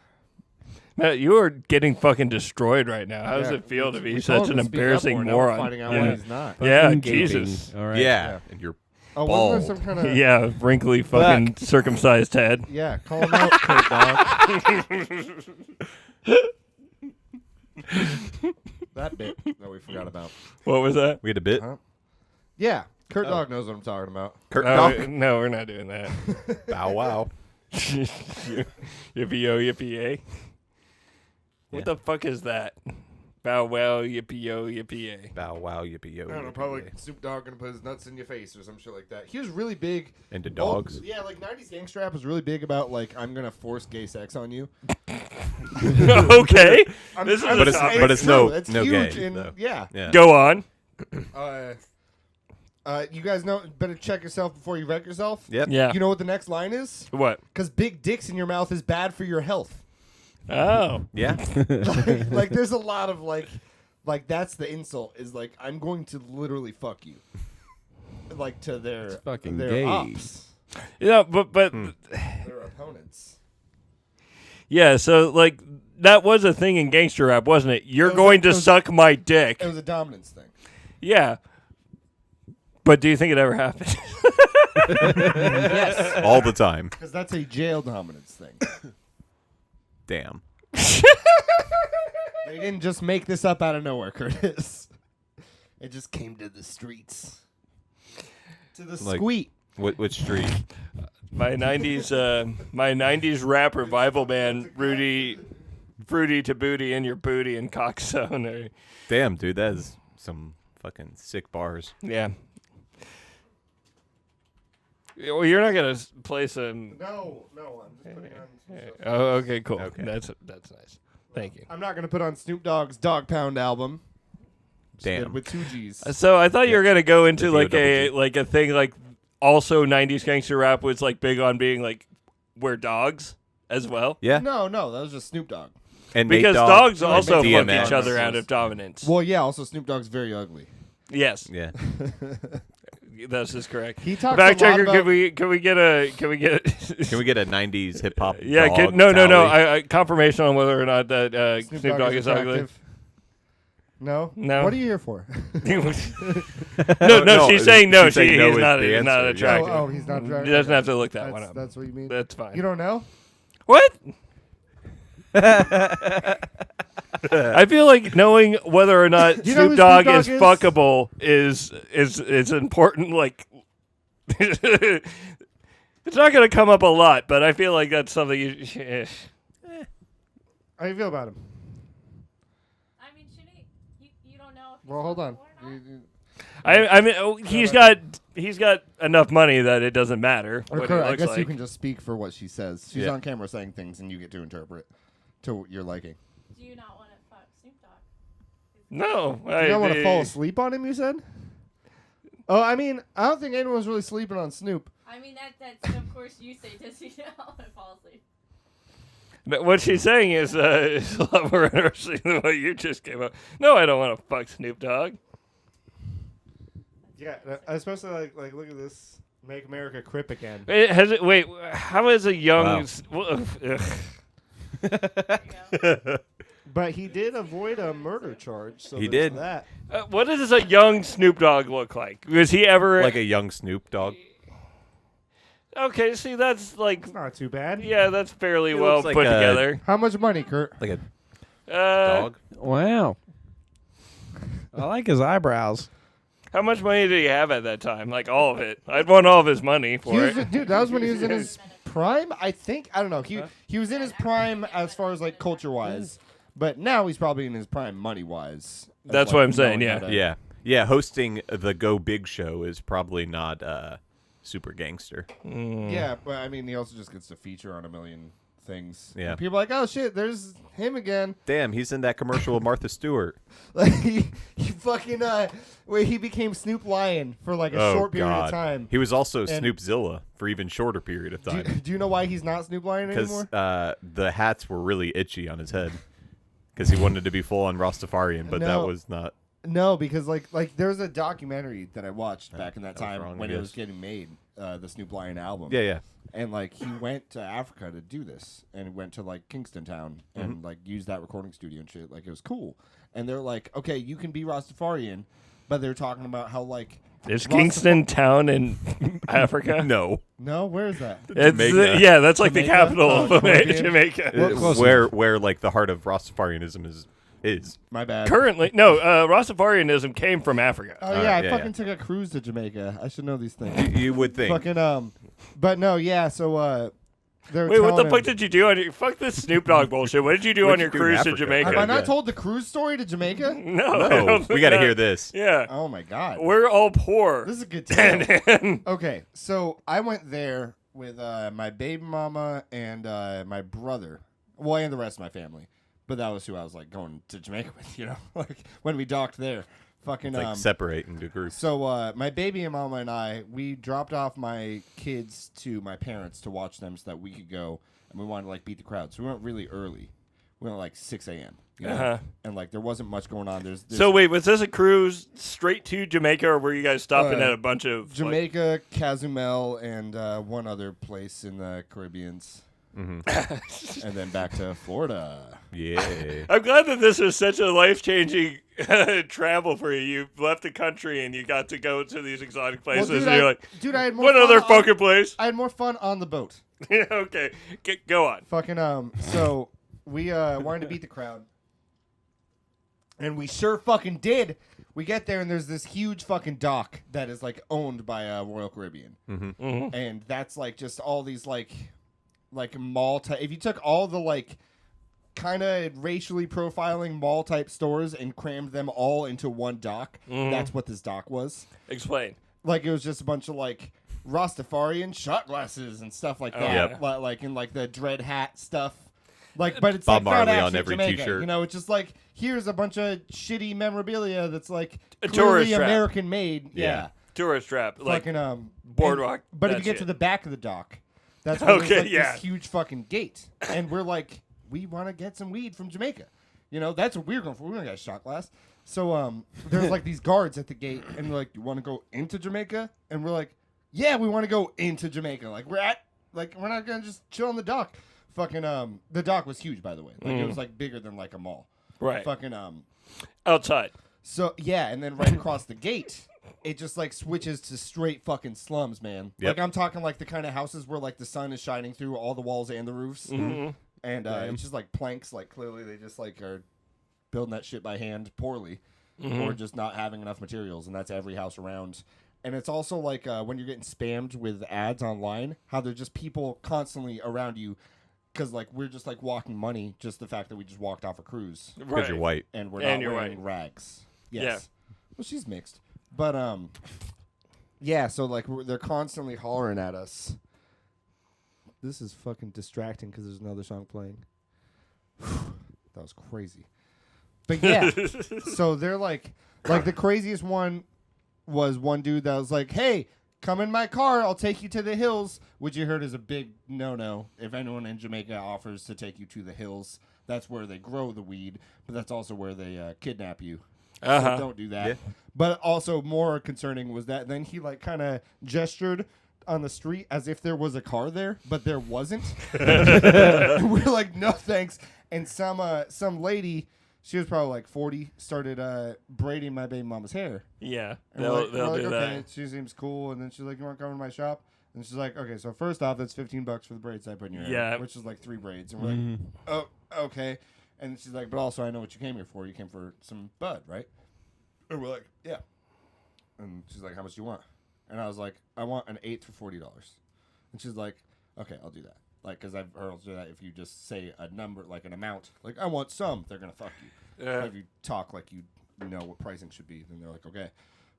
Matt, you are getting fucking destroyed right now. How does Yeah, it feel to we be told such him an to speak up embarrassing more, now we're moron? finding out Yeah. why he's not. Yeah, Fucking gaping. Jesus. All right. Yeah. And you're Oh, bald. wasn't there some kind of? Yeah, wrinkly fucking circumcised head. Yeah, call him out, Kurt Dog. That bit that we forgot about. What was that? We had a bit. Huh? Yeah, Kurt Dog knows what I'm talking about. Kurt Oh, Dog. no, we're not doing that. Bow wow. Yippee yo, yippee yay. What the fuck is that? Bow wow, yippee yo, yippee yay. Bow wow. Yippee yo. I don't know, yippee probably yay. Snoop Dogg gonna put his nuts in your face or some shit like that. He was really big. Into dogs. Yeah, like 90s gangster rap was really big about like I'm gonna force gay sex on you. Okay. This is I'm a But it's- topic. but it's true. no- It's no huge gay, in- though. yeah. Yeah. Go on. You guys know better check yourself before you wreck yourself. Yep. Yeah. You know what the next line is? What? Because big dicks in your mouth is bad for your health. Oh. Yeah. Like there's a lot of like that's the insult is like I'm going to literally fuck you. Like to their fucking their gay. ops, Yeah, but their opponents. yeah, so like that was a thing in gangster rap, wasn't it? You're It was going a- to it was- suck my dick. It was a dominance thing. Yeah. But do you think it ever happened? Yes, All the time. because that's a jail dominance thing. Damn. They didn't just make this up out of nowhere, Curtis. It just came to the streets. To the Like- squeak. Which street? my 90s rap revival band, Fruity to Booty in Your Booty and Coxzone. Damn, dude, that is some fucking sick bars. Yeah. Well, you're not gonna play some. No, I'm just putting on some stuff. Oh, okay, cool. Okay. That's nice. Thank you. I'm not gonna put on Snoop Dogg's Dog Pound album. Just Damn. did with 2 G's. So I thought you were gonna go into The like DOWG. a thing like also 90s gangster rap was like big on being like we're dogs as well. Yeah. No, that was just Snoop Dogg. And Nate Because Dogg, dogs also fuck DMX. each other out of dominance. Well, yeah. Also, Snoop Dogg's very ugly. Yes, Yeah. this is correct. He talks Fact a lot checker, about. can we get a Can we get a 90s hip hop? yeah? dog No. tally? I confirmation on whether or not that Snoop Snoop Dogg is ugly. attractive? No. No. What are you here for? no, she's saying no. She's saying no He's is not the answer, yeah. attractive. Oh, he's not attractive. He doesn't have to look that one up. That's what you mean. That's fine. You don't know? What? I feel like knowing whether or not Do you know Snoop who Dogg Snoop is Dogg is? fuckable is important. Like, it's not going to come up a lot, but I feel like that's something you. How do you feel about him? I mean, shouldn't you don't know if he's Well, hold on. fuckable or not? I mean, he's got enough money that it doesn't matter Or what Kurt, he I looks guess like. you can just speak for what she says. She's Yeah. on camera saying things, and you get to interpret to your liking. Do you not want to fuck Snoop Dogg? No, You don't want to fall asleep on him, you said? Oh, I mean, I don't think anyone's really sleeping on Snoop. I mean, that's of course you say, does he not want to fall asleep? But what she's saying is a lot more interesting than what you just came up. No, I don't want to fuck Snoop Dogg. Yeah, especially like look at this. Make America crip again. Wait, how is a young? Wow. There you go. But he did avoid a murder charge. So He there's did. that. What does a young Snoop Dogg look like? Was he ever Like a young Snoop Dogg. Okay, see, that's like, It's not too bad. yeah, that's fairly He well looks like put a- together. How much money, Kurt? Like a Uh, dog. Wow. I like his eyebrows. How much money did he have at that time? Like all of it. I'd want all of his money He for was, it. dude, that was when he was in his prime. I think I don't know. He was in his prime as far as like culture wise, but now he's probably in his prime money wise. That's what I'm saying, yeah. Yeah. Yeah, hosting the Go Big show is probably not super gangster. Yeah, but I mean, he also just gets to feature on a million things. Yeah. And people are like, oh shit, there's him again. Damn, he's in that commercial with Martha Stewart. Like he fucking where he became Snoop Lion for like a short period of time. He was also And- Snoopzilla for even shorter period of time. Do you know why he's not Snoop Lion Because anymore? the hats were really itchy on his head. Because he wanted to be full on Rastafarian, but that No. was not. No, because like there's a documentary that I watched back in that I was time wrong, when I it was guess. getting made, the Snoop Lion album. Yeah, yeah. And like he went to Africa to do this, and went to like Kingston Town and like used that recording studio and shit. Like it was cool. And they're like, okay, you can be Rastafarian, but they're talking about how like Is Kingston town in Africa? No. no, where is that? It's, Jamaica. yeah, that's like the Jamaica? capital Oh, of Caribbean. Jamaica. Well, close Where like the heart of Rastafarianism is. My bad. Currently, no, Rastafarianism came from Africa. Oh Alright, yeah, I yeah, fucking yeah. took a cruise to Jamaica. I should know these things. You would think. Fucking but no, yeah. So they're Wait, what the telling fuck him- did you do on your fuck this Snoop Dogg bullshit? What did you do What'd on you your do in cruise to Africa? Jamaica? Have I not Yeah. told the cruise story to Jamaica? No, I don't No, think we got to that- hear this. Yeah, Oh my god. we're all poor. This is a good tale. And Okay, so I went there with my baby mama and my brother, well, and the rest of my family. But that was who I was like going to Jamaica with, you know, like when we docked there. Fucking It's like separate into groups. So my baby and mama and I, we dropped off my kids to my parents to watch them so that we could go, and we wanted to like beat the crowd. So we went really early. We went like 6 a.m. You know? Uh-huh. And like there wasn't much going on. There's so wait, was this a cruise straight to Jamaica, or were you guys stopping Uh, at a bunch of like- Jamaica, Cozumel, and one other place in the Caribbeans. And then back to Florida. Yeah. I'm glad that this was such a life-changing travel for you. You left the country and you got to go to these exotic places, dude, and you're like, I had more what fun other on- fucking place? I had more fun on the boat. Okay, go on. Fucking so we wanted to beat the crowd, and we sure fucking did. We get there and there's this huge fucking dock that is like owned by Royal Caribbean, and that's like just all these like mall type. If you took all the like kind of racially profiling mall type stores and crammed them all into one dock, that's what this dock was. Explain. Like it was just a bunch of like Rastafarian shot glasses and stuff like that. Yep. Like in like the dread hat stuff. Like, but it's Bob like not Marley on actually every Jamaica, t-shirt. You know, it's just like here's a bunch of shitty memorabilia that's like A clearly tourist trap. American made. Yeah. Tourist trap. Like fucking boardwalk. But if that you get to shit. the back of the dock, that's where Okay, there's like yeah. this huge fucking gate, and we're like, we want to get some weed from Jamaica. You know, that's what we're going for. We're gonna get a shot glass. So there's like these guards at the gate, and they're like, "You want to go into Jamaica?" And we're like, "Yeah, we want to go into Jamaica. Like we're not gonna just chill on the dock." Fucking the dock was huge, by the way. Like it was like bigger than like a mall. Right. Fucking Outside. So yeah, and then right across the gate, it just like switches to straight fucking slums, man. Yep. Like I'm talking like the kind of houses where like the sun is shining through all the walls and the roofs, Mm-hmm. and it's just like planks. Like clearly they just like are building that shit by hand poorly, or just not having enough materials, and that's every house around. And it's also like when you're getting spammed with ads online, how there's just people constantly around you. Because like we're just like walking money, just the fact that we just walked off a cruise Because you're white. and we're And not you're wearing white. rags. Yes. Well, she's mixed, but yeah. So like they're constantly hollering at us. This is fucking distracting because there's another song playing. That was crazy. But yeah, so they're like the craziest one was one dude that was like, "Hey, come in my car. I'll take you to the hills," which you heard is a big no-no. If anyone in Jamaica offers to take you to the hills, that's where they grow the weed, but that's also where they kidnap you. So don't do that. Yeah. But also more concerning was that then he like kind of gestured on the street as if there was a car there, but there wasn't. And we're like, no thanks. And some lady, she was probably like 40, started braiding my baby mama's hair. Yeah. And They'll we're do okay, that. she seems cool. And then she's like, "You want to come to my shop?" And she's like, "Okay, so first off, that's $15 for the braids I put in your hair." Yeah. Which is like 3 braids. And we're like, "Oh, okay." And she's like, "But also I know what you came here for. You came for some bud, right?" And we're like, "Yeah." And she's like, "How much do you want?" And I was like, "I want an eighth for $40." And she's like, "Okay, I'll do that." Like, because I've heard that if you just say a number, like an amount, like, "I want some," they're going to fuck you. Yeah. If you talk like you know what pricing should be, then they're like, "Okay."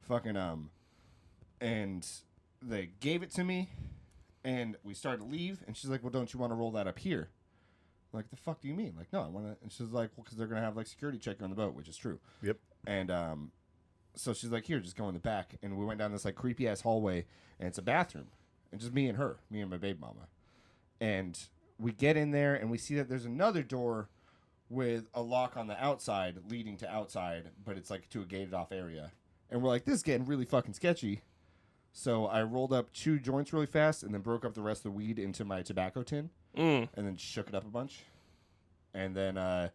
Fucking, and they gave it to me, and we started to leave, and she's like, "Well, don't you want to roll that up here?" I'm like, "The fuck do you mean?" Like, "No, I want to," and she's like, "Well, because they're going to have, like, security check you on the boat," which is true. Yep. And, so she's like, "Here, just go in the back." And we went down this like creepy ass hallway, and it's a bathroom, and just me and my baby mama. And we get in there, and we see that there's another door with a lock on the outside leading to outside, but it's like to a gated off area. And we're like, "This is getting really fucking sketchy." So I rolled up 2 joints really fast, and then broke up the rest of the weed into my tobacco tin, and then shook it up a bunch. And then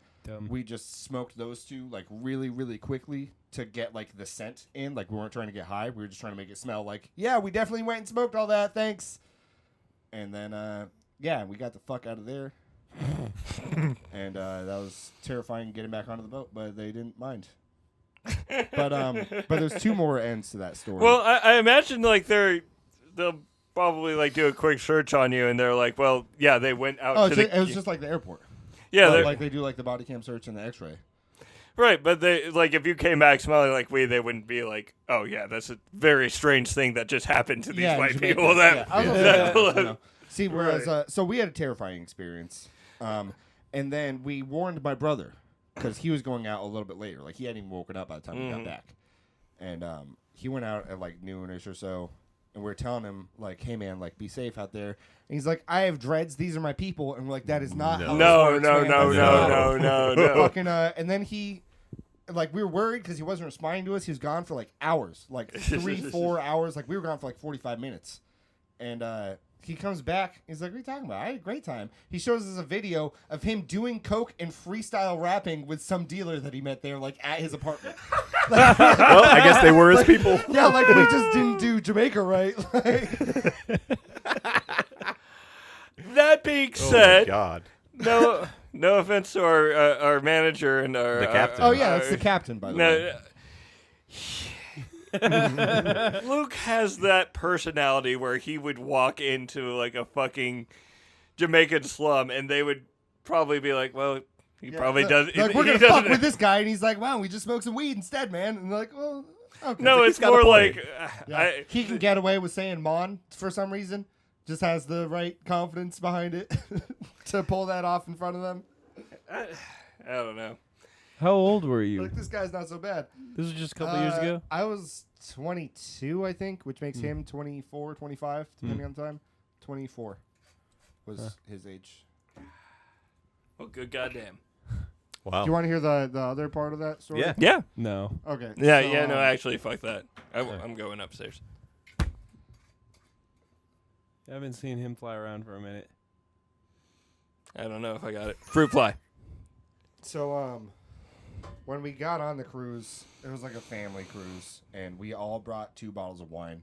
we just smoked those 2 like really, really quickly to get like the scent in. Like we weren't trying to get high. We were just trying to make it smell like, yeah, we definitely went and smoked all that. Thanks. And then, yeah, we got the fuck out of there. And that was terrifying getting back onto the boat, but they didn't mind. But there's 2 more ends to that story. Well, I imagine like they'll probably like do a quick search on you, and they're like, "Well, yeah, they went out to the." It was just like the airport. Yeah, Like they do like the body cam search and the X-ray. right. But they like if you came back smelling like weed, they wouldn't be like, "Oh yeah, that's a very strange thing that just happened to these in white Jamaica. people." That Yeah, I was also- you know. See, whereas Right. so we had a terrifying experience, and then we warned my brother because he was going out a little bit later. Like he hadn't even woken up by the time we got back, and he went out at like noonish or so. And we're telling him, like, "Hey, man, like, be safe out there." And he's like, "I have dreads. These are my people." And we're like, "That is not how this no, works, no, man. no, That's no, not-" no, no, no. Fucking, and then he, like, we were worried because he wasn't responding to us. He was gone for, like, hours. Like, 3-4 hours. Like, we were gone for, like, 45 minutes. And he comes back. He's like, "What are you talking about? I had a great time." He shows us a video of him doing coke and freestyle rapping with some dealer that he met there, like, at his apartment. Well, I guess they were his people. Yeah, like, we just didn't do Jamaica right. Like, That being Oh my said, God. no offense to our manager and our The captain. oh, yeah, that's the captain, by the way. Luke has that personality where he would walk into like a fucking Jamaican slum and they would probably be like, "Well, he probably does." Like, we're he gonna doesn't- fuck with this guy, and he's like, "Wow, we just smoked some weed instead, man." And they're like, "Well, okay." No, He's it's got a more point. like Yeah. He can get away with saying "mon" for some reason. Just has the right confidence behind it to pull that off in front of them. I don't know. How old were you? Like, this guy's not so bad. This was just a couple years ago. I was 22, I think, which makes him 24, 25, depending on the time. 24 was his age. Oh, good goddamn. Wow. Do you want to hear the other part of that story? Yeah. Yeah. No. Okay. Yeah, so, yeah, no, actually, fuck that. I'm going upstairs. I haven't seen him fly around for a minute. I don't know if I got it. Fruit fly. So, when we got on the cruise, it was like a family cruise, and we all brought 2 bottles of wine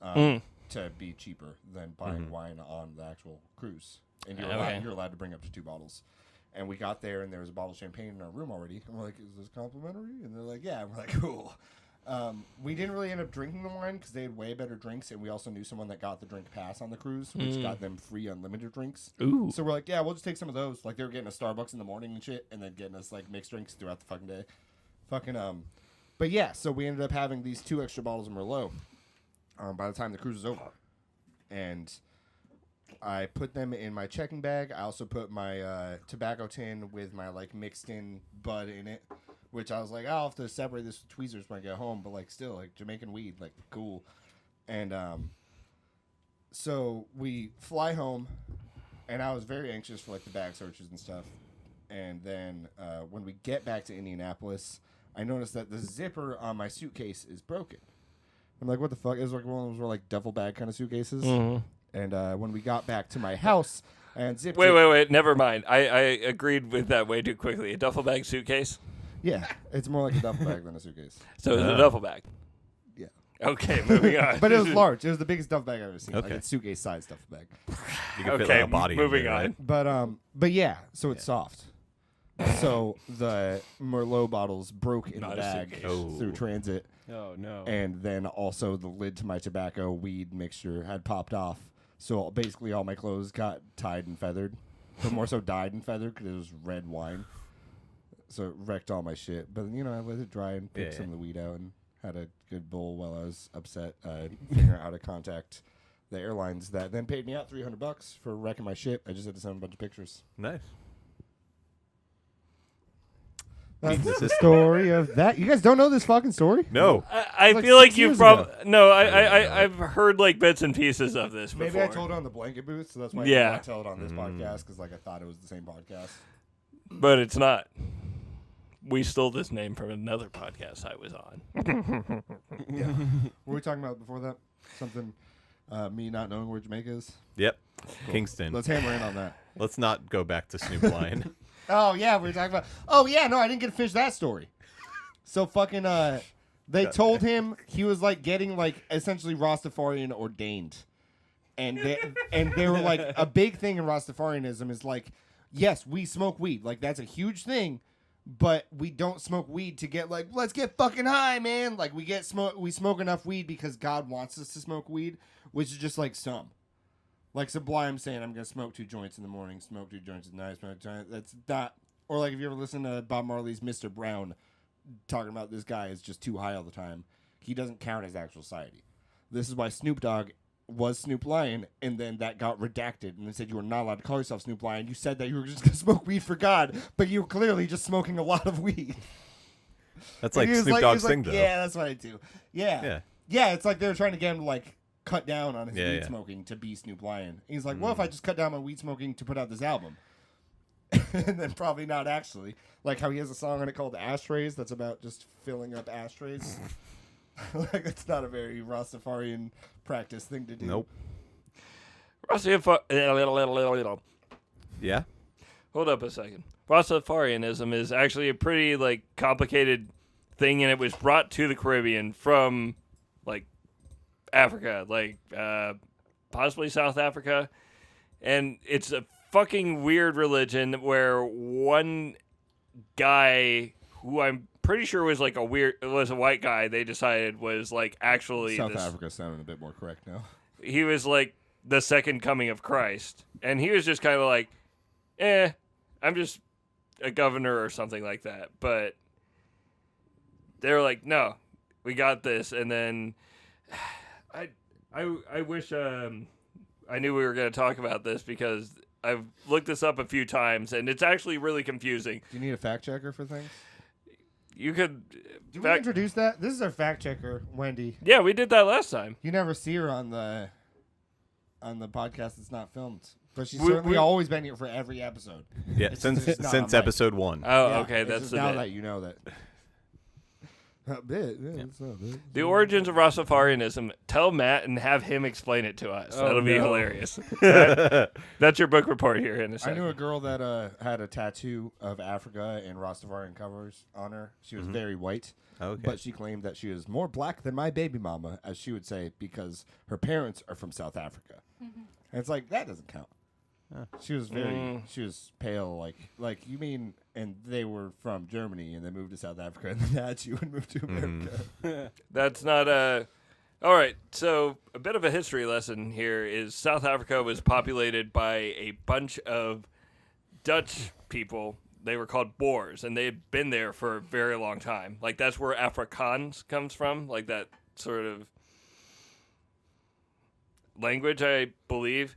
to be cheaper than buying wine on the actual cruise. And you're allowed to bring up to 2 bottles. And we got there, and there was a bottle of champagne in our room already. And we're like, is this complimentary? And they're like, yeah. And we're like, cool. We didn't really end up drinking the wine because they had way better drinks, and we also knew someone that got the drink pass on the cruise, which got them free unlimited drinks. Ooh. So we're like, yeah, we'll just take some of those. Like, they were getting us Starbucks in the morning and shit, and then getting us, like, mixed drinks throughout the fucking day. But yeah, so we ended up having these 2 extra bottles of Merlot by the time the cruise was over. And I put them in my checking bag. I also put my tobacco tin with my, like, mixed-in bud in it, which I was like, I'll have to separate this with tweezers when I get home, but, like, still, like, Jamaican weed, like, cool. And so we fly home, and I was very anxious for, like, the bag searches and stuff. And then when we get back to Indianapolis, I noticed that the zipper on my suitcase is broken. I'm like, what the fuck? It was like one of those like duffel bag kind of suitcases. And when we got back to my house, I unzipped it. Wait. Never mind. I agreed with that way too quickly. A duffel bag suitcase? Yeah, it's more like a duffel bag than a suitcase. So it's a duffel bag. Yeah. Okay, moving on. But it was large. It was the biggest duffel bag I've ever seen. Okay. Like a suitcase-sized duffel bag. You can fit Okay, like a body. in moving there, on. right? But yeah, so it's soft. So the Merlot bottles broke in Not the a bag suitcase. through transit. Oh, no. And then also the lid to my tobacco weed mixture had popped off. So basically all my clothes got tied and feathered. But more so dyed and feathered because it was red wine. So it wrecked all my shit. But, you know, I let it dry and picked some of the weed out and had a good bowl while I was upset figuring out how to contact the airlines that then paid me out $300 for wrecking my shit. I just had to send a bunch of pictures. Nice. That's the story of that. You guys don't know this fucking story? No. I like feel like 6 you've years probably... ago. No, I've heard like bits and pieces of this before. Maybe I told it on the blanket booth, so that's why I Yeah. did not tell it on this podcast, because like I thought it was the same podcast. But it's not. We stole this name from another podcast I was on. Yeah. What were we talking about before that? Something, me not knowing where Jamaica is? Yep. Kingston. Let's hammer in on that. Let's not go back to Snoop Lion. Oh, yeah, we were talking about... Oh, yeah, no, I didn't get to finish that story. So fucking, they told him he was, like, getting, like, essentially Rastafarian ordained. And they were like, a big thing in Rastafarianism is, like, yes, we smoke weed. Like, that's a huge thing. But we don't smoke weed to get, like, let's get fucking high, man. Like, we smoke enough weed because God wants us to smoke weed, which is just, like, some. Like Sublime saying, I'm going to smoke 2 joints in the morning, smoke 2 joints at night, smoke 2 joints. That's not... Or, like, if you ever listen to Bob Marley's Mr. Brown talking about this guy is just too high all the time, he doesn't count as actual society. This is why Snoop Dogg was Snoop Lion, and then that got redacted, and they said you were not allowed to call yourself Snoop Lion. You said that you were just going to smoke weed for God, but you were clearly just smoking a lot of weed. That's like Snoop Dogg's thing, though. Yeah, that's what I do. Yeah. Yeah, it's like they were trying to get him to, like, cut down on his weed smoking to be Snoop Lion. He's like, well, if I just cut down my weed smoking to put out this album. And then probably not actually. Like how he has a song on it called Ashtrays that's about just filling up ashtrays. Like, it's not a very Rastafarian practice thing to do. Nope. Yeah? Hold up a second. Rastafarianism is actually a pretty, like, complicated thing, and it was brought to the Caribbean from, like, Africa, like, possibly South Africa. And it's a fucking weird religion where one guy who I'm pretty sure was, like, was a white guy, they decided was, like, actually... South Africa sounding a bit more correct now. He was, like, the second coming of Christ. And he was just kind of like, I'm just a governor or something like that. But they were like, no, we got this. And then I wish I knew we were going to talk about this because I've looked this up a few times, and it's actually really confusing. Do you need a fact checker for things? You could. Did we introduce that? This is our fact checker, Wendy. Yeah, we did that last time. You never see her on the podcast that's not filmed, but she's We- certainly we- always been here for every episode. Yeah, It's since just not on mic. episode 1. Oh, Yeah, okay, it's that's just the now bit. that you know that. A bit, yeah, it's not bit. The origins of Rastafarianism. Tell Matt and have him explain it to us. Oh, That'll be no. hilarious. That's your book report here in a I second. knew a girl that had a tattoo of Africa and Rastafarian covers on her. She was very white, Okay. but she claimed that she was more black than my baby mama, as she would say, because her parents are from South Africa. And it's like, that doesn't count. She was she was pale, like you mean, and they were from Germany and they moved to South Africa and then had you and moved to America. That's not a. All right, so a bit of a history lesson here is South Africa was populated by a bunch of Dutch people. They were called Boers, and they'd been there for a very long time. Like, that's where Afrikaans comes from, like that sort of language, I believe.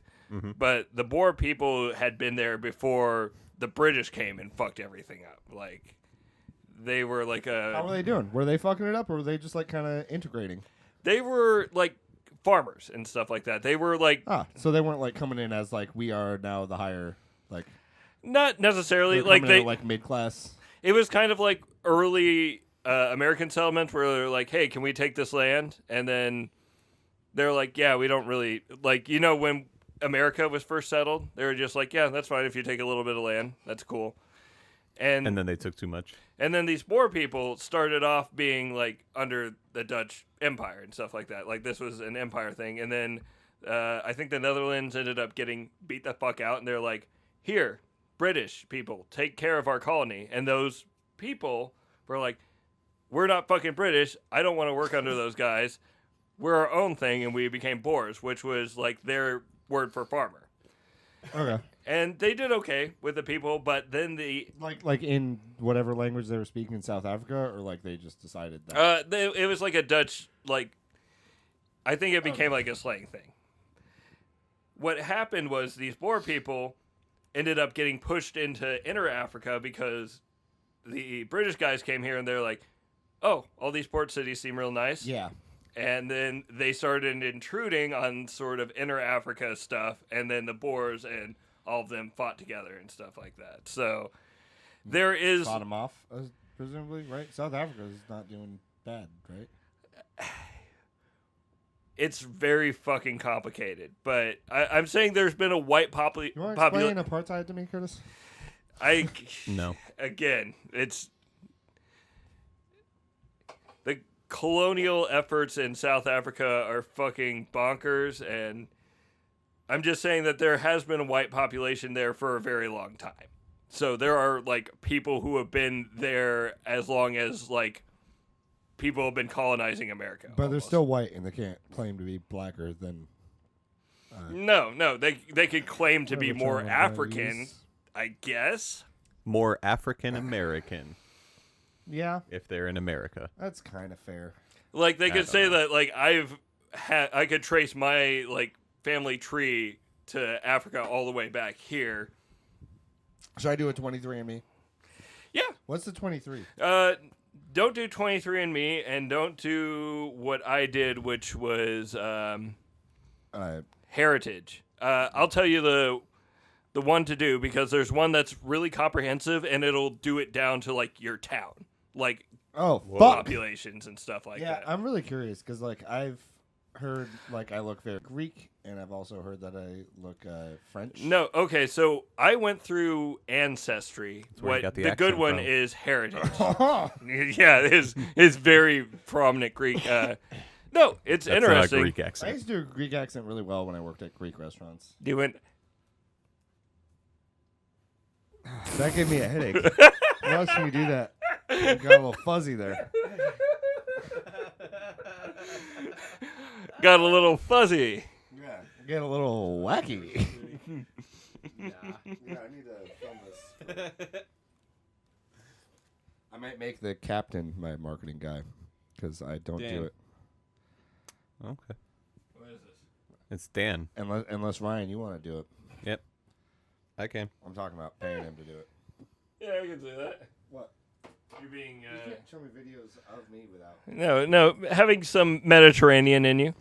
But the Boer people had been there before the British came and fucked everything up. Like, they were like How were they doing? Were they fucking it up, or were they just like kind of integrating? They were like farmers and stuff like that. They were like So they weren't like coming in as like we are now the higher like not necessarily they're like coming in they at, like mid class. It was kind of like early American settlement where they're like, hey, can we take this land? And then they're like, yeah, we don't really like, you know, when America was first settled, they were just like, yeah, that's fine if you take a little bit of land. That's cool. And then they took too much. And then these Boer people started off being like under the Dutch Empire and stuff like that. Like this was an empire thing. And then I think the Netherlands ended up getting beat the fuck out. And they're like, here, British people, take care of our colony. And those people were like, we're not fucking British. I don't want to work under those guys. We're our own thing. And we became Boers, which was like their word for farmer. Okay. And they did okay with the people, but then the Like in whatever language they were speaking in South Africa, or like they just decided that. it was like a Dutch, like, I think it became like a slang thing. What happened was these Boer people ended up getting pushed into inner Africa because the British guys came here and they're like, oh, all these port cities seem real nice. Yeah. And then they started intruding on sort of inner Africa stuff, and then the Boers and all of them fought together and stuff like that. So there is... Fought them off, presumably, right? South Africa is not doing bad, right? It's very fucking complicated, but I'm saying there's been a white You want to explain population. apartheid to me, Curtis? No. Again, it's the colonial efforts in South Africa are fucking bonkers, and I'm just saying that there has been a white population there for a very long time. So there are like people who have been there as long as like people have been colonizing America. But they're almost. still white, and they can't claim to be blacker than. No, they could claim to be whatever more term African, use. I guess. More African American Yeah, if they're in America. that's kind of fair. Like they could don't say know. that like I could trace my like family tree to Africa all the way back here. Should I do a 23andMe? Yeah. What's the 23? Don't do 23andMe and don't do what I did, which was Heritage. I'll tell you the one to do because there's one that's really comprehensive and it'll do it down to like your town, like Oh, fuck. populations and stuff like Yeah, that. I'm really curious because like I've heard like I look very Greek, and I've also heard that I look French. No, okay, so I went through Ancestry. where you What got the the good accent one from. is Heritage. Yeah, his very prominent Greek. No, it's That's not a interesting. Greek I accent. used to do a Greek accent really well when I worked at Greek restaurants. You went. That gave me a headache. Why else can you do that? You got a little fuzzy there. Got a little fuzzy. Yeah, get a little wacky. Yeah, I need to film this. I might make the captain my marketing guy because I don't Dan. do it Okay. What is this? It's Dan. unless Ryan, you want to do it. Yep. I can. I'm talking about paying him to do it. Yeah, I can see that. What? You being You can't show me videos of me without. no, having some Mediterranean in you.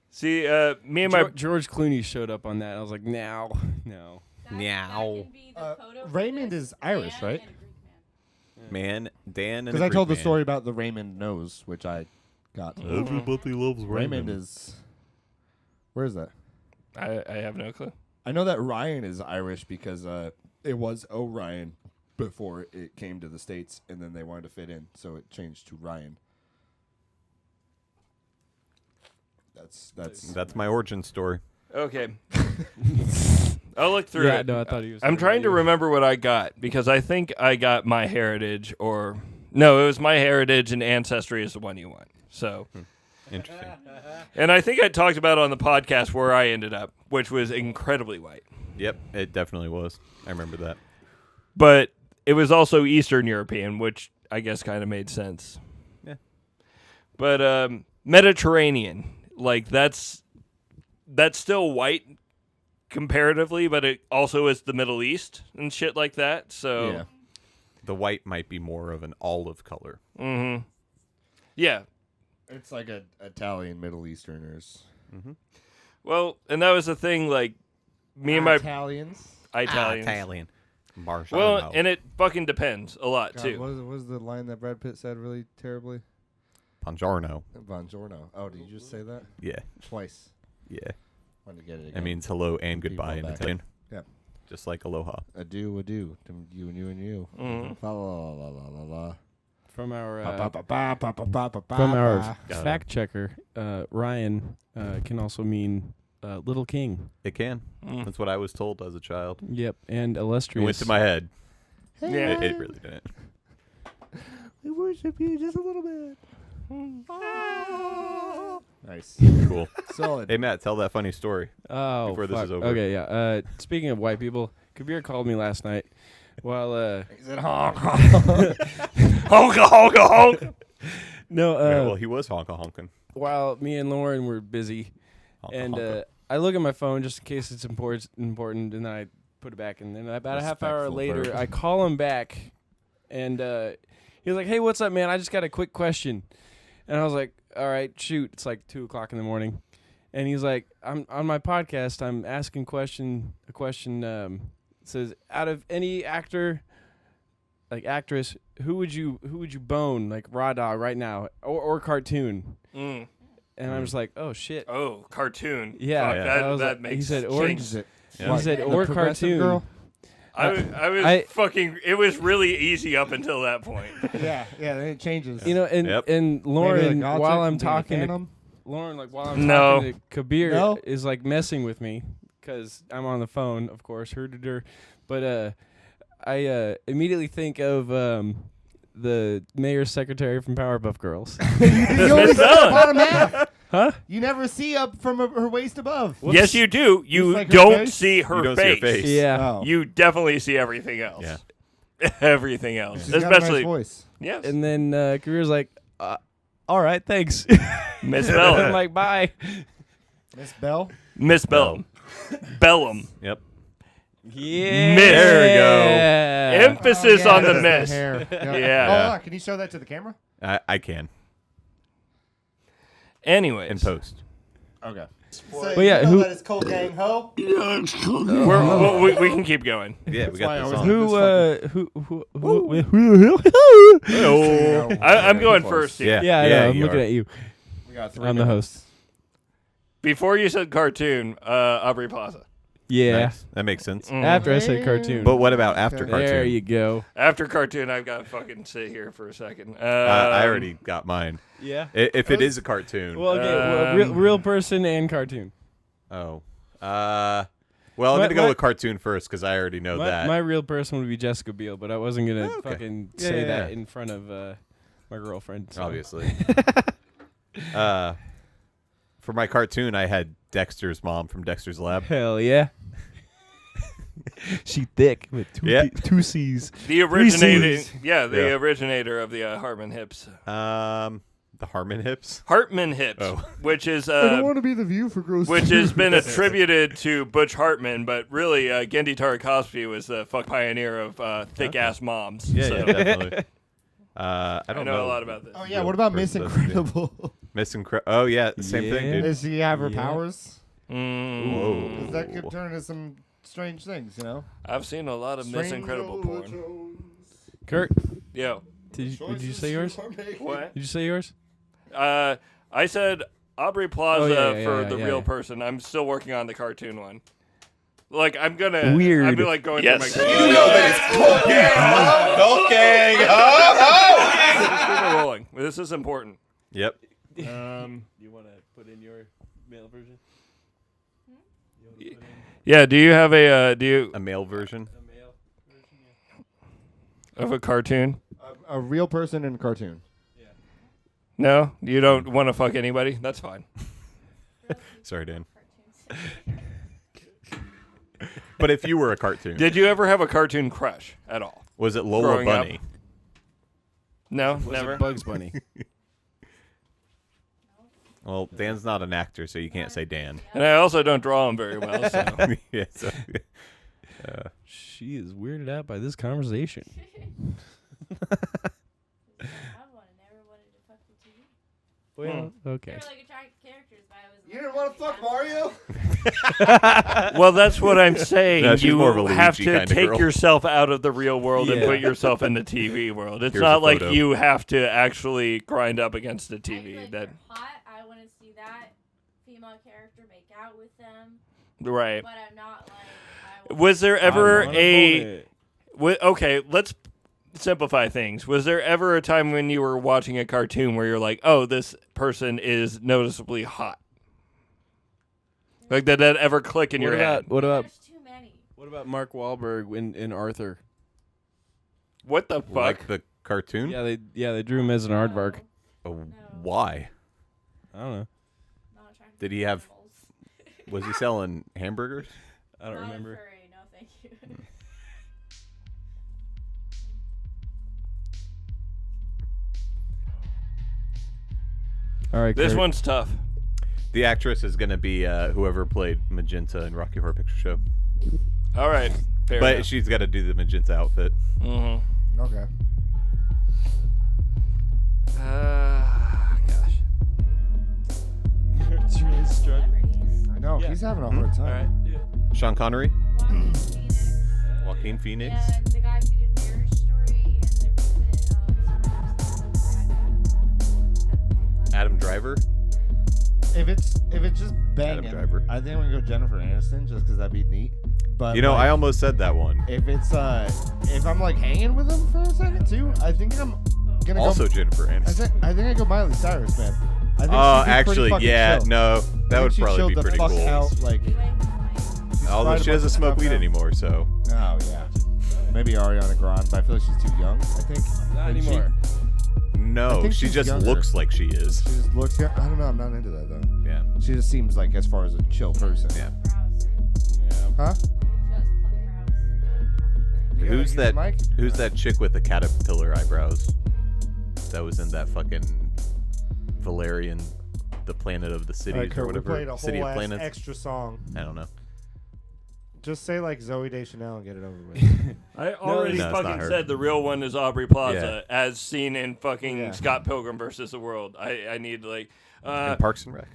See, me and my George Clooney showed up on that. I was like, no. That Meow. can be the photo for Raymond this is Irish, man right? and a Greek man. Man, Dan, and Because I told the story about the Raymond nose, which I got. Everybody loves Raymond is. Where is that? I have no clue. I know that Ryan is Irish because it was O'Ryan before it came to the States, and then they wanted to fit in, so it changed to Ryan. That's my origin story. Okay. I'll look through Yeah, it. no, I thought he was. I'm trying to remember what I got because I think I got My Heritage or no, it was My Heritage and Ancestry is the one you want. So, Interesting. and I think I talked about on the podcast where I ended up, which was incredibly white. Yep, it definitely was. I remember that. But it was also Eastern European, which I guess kind of made sense. Yeah. But Mediterranean, like that's still white comparatively, but it also is the Middle East and shit like that. So Yeah. The white might be more of an olive color. Mm-hmm. Yeah. It's like a Italian Middle Easterners. Well, and that was the thing, like me and my Italians. Italians. Italian. Marshall. Well, and it fucking depends a lot God, too. what was the line that Brad Pitt said really terribly? Buongiorno. Buongiorno. Oh, did you just say that? Yeah. Twice. Yeah. Wanted to get it again. It means hello and People goodbye in back. Italian. Yep. Just like aloha. Adieu to you and you and you. Mhm. La la la la la la. From our From fact checker, Ryan can also mean Little King. It can. Mm. That's what I was told as a child. Yep, and It illustrious. went to my head. Yeah. It really didn't. We worship you just a little bit. Nice. Cool. Solid. Hey, Matt, tell that funny story. Oh, before this fuck. is over. Okay, yeah. Speaking of white people, Kabir called me last night while He said honk. Honka honka honk. no, Yeah, well, he was honking. while me and Lauren were busy, and I look at my phone just in case it's important, and then I put it back, and then about a half hour Respectful later, verb. I call him back, and he was like, "Hey, what's up, man? I just got a quick question," and I was like, "All right, shoot." It's like 2:00 in the morning, and he's like, "I'm on my podcast. I'm asking a question. It says, out of any actor, like actress, who would you bone, like raw dog right now, or cartoon?" Mm. And I'm just like, "Oh shit." Oh, cartoon. Yeah, Fuck, I was that like- makes he said, change. or- Changes it. Yeah. He said, The or progressive cartoon. girl? I was I- fucking. It was really easy up until that point. Yeah, then it changes. You know, and Yep. and Lauren, while I'm talking to Lauren, like while I'm No. talking to Kabir, No? is like messing with me because I'm on the phone, of course, but I immediately think of the mayor's secretary from Powerpuff Girls. you only see the bottom half. Huh? You never see up from her waist above. Yes, you do. You like her don't face? see her You don't see her face. Yeah. Oh. You definitely see everything else. Yeah. Everything else, She's got a especially nice voice. yes, And then Kabir's like, "All right, thanks." Miss I'm Bellum. like, "Bye." Miss Bell. Miss Bellum. Bellum. Yep. Yeah. Miss. There we go. Emphasis on the that's miss. hair. Yeah. Oh, can you show that to the camera? I can. Anyways, In post. Okay. But yeah, who- that is Cold Gang Ho? we can keep going. Yeah, we why I got this was on. Who? I'm going first here. Yeah. Yeah, I know. I'm you looking are. at you. We got 3 I'm the minutes. host. Before you said cartoon, Aubrey Plaza. Yeah. Nice. That makes sense. After I said cartoon. But what about after Okay. cartoon? There you go. After cartoon, I've got to fucking sit here for a second. I already got mine. Yeah. If it is a cartoon. Well, okay. Real person and cartoon. Oh. Well, I'm My- going to go my- with cartoon first because I already know that. My real person would be Jessica Biel, but I wasn't gonna Oh, okay. fucking Yeah, say yeah, that yeah. in front of my girlfriend. so. Obviously. For my cartoon, I had Dexter's mom from Dexter's Lab. Hell yeah. She thick with Yeah. two C's. the originator, C's. the Yeah. originator of the Hartman Hips. The Harmon hips? Hartman hips, Oh. which is to be the view for gross. which has been attributed to Butch Hartman, but really Gendy Tartakovsky was the pioneer of thick ass moms. Yeah, so. yeah, definitely. I I don't know a lot about this. Oh yeah, what about Miss person doesn't do- Incredible? Miss Incredible. Oh yeah, same thing, Yeah. dude. Does she have her Yeah. powers? Mm. Whoa. 'Cause that could turn into some strange things, you know. I've seen a lot of Miss Incredible porn. Kurt, Yo, did you say yours? what? Did you say yours? I said Aubrey Plaza yeah, for yeah, the yeah, real yeah. person. I'm still working on the cartoon one. Like I'm gonna Weird. I'd be like going through my. You know that it's Cold Gang, huh? Cold Gang, huh? Let's keep it rolling. This is important. Yep. You want to put in your male version? Yeah. Do you have a A male version. of a cartoon? A real person in a cartoon. No, you don't want to fuck anybody. That's fine. Sorry, Dan. But if you were a cartoon, Did you ever have a cartoon crush at all? was it Lola growing up? Bunny? No, Was never. it Bugs Bunny? Well, Dan's not an actor, so you can't say Dan. And I also don't draw them very well. So. Yeah, so, She is weirded out by this conversation. I never wanted to fuck the TV. Well, They okay. were like attractive characters, but I was. You didn't want to fuck Mario? Well, that's what I'm saying. No, she's you more of a have Luigi to kinda take girl. yourself out of the real world and Yeah. put yourself in the TV world. It's Here's not a like photo. you have to actually grind up against the I feel TV. like That they're hot. I want to see that female character make out with them, right? but I'm not like. Was there ever I wanna a? bone it. Okay, let's simplify things. Was there ever a time when you were watching a cartoon where you're like, "Oh, this person is noticeably hot"? Like, did that ever click in your head? What about There's too many. what about Mark Wahlberg in Arthur? What the fuck? like the cartoon? Yeah, they drew him as an aardvark. Oh, No. why? I don't know. Not attractive Did he have- animals. Was he selling hamburgers? I don't Not a remember. furry, no, thank you. All right, This Kurt. one's tough. The actress is going to be whoever played Magenta in Rocky Horror Picture Show. All right, fair But enough. she's got to do the Magenta outfit. Mm-hmm. Okay. Gosh. Kurt's really struggling. Celebrities. I know. Yeah. He's having a hard time. All right. Sean Connery, Joaquin Phoenix. Joaquin Phoenix. And the guy who did Marriage Story and the recent Adam Driver. If it's just banging, Driver. I think I'm gonna go Jennifer Aniston just because that'd be neat. But You know, like, I almost said that one. if it's if I'm like hanging with him for a second too, I think I'm gonna Also go. Jennifer Aniston. I think I go Miley Cyrus, man. I think Oh, she'd be pretty actually, fucking yeah, chill. no, I that think would she probably chilled be the pretty fuck cool. out, like, Although fried she a doesn't bunch of smoke stuff weed out. anymore, so Oh yeah, maybe Ariana Grande, but I feel like she's too young. I think Not Isn't she? anymore. I no, think she she's just younger. looks like she is. She just looks. I don't know. I'm not into that though. Yeah. She just seems like as far as a chill person. Yeah. Yeah. Huh? You gotta Who's use the that? mic if you're Who's not- that chick with the caterpillar eyebrows? That was in that fucking Valerian, the planet of the cities All right, or Kurt, we whatever. played a City whole of ass Planets. extra song. I don't know. Just say like Zoe Deschanel and get it over with. I already No, it's not fucking her. said the real one is Aubrey Plaza, as seen in fucking Yeah. Scott Pilgrim versus the World. I need like, In Parks and Rec.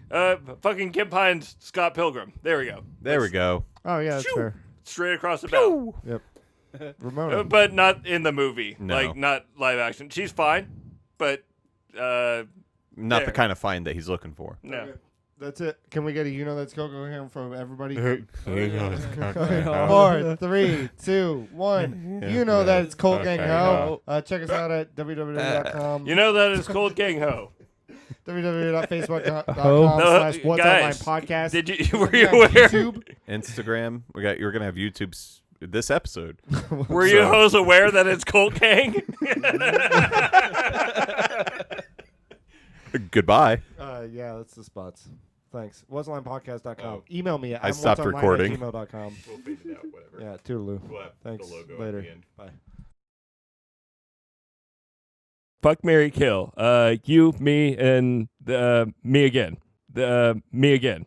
fucking Kim Pine's Scott Pilgrim. There we go. There we go. Oh yeah, that's fair. Straight across the bow. Yep. Ramona. But not in the movie. No. Like, not live action. She's fine, but Not There. the kind of find that he's looking for. no. Okay. That's it. Can we get a that's Coco here from everybody? Okay. 4, 3, 2, 1. You know that it's Cold Gang Ho. Check us out at www.com. You know that it's Cold Gang Ho. www.facebook.com/what's-on-my-podcast. Did you? We Were you got aware? YouTube. Instagram. You're gonna have YouTube's this episode. Were you hoes aware that it's Cold Gang? Goodbye. Yeah, that's the spots. Thanks. What'sonlinepodcast.com. Email me at I stopped recording. @gmail.com. We'll fade it out. Whatever. Yeah, toodaloo. We'll have Thanks. the logo Later. at the end. Bye. Fuck, marry, kill. You, me, and me again. Me again.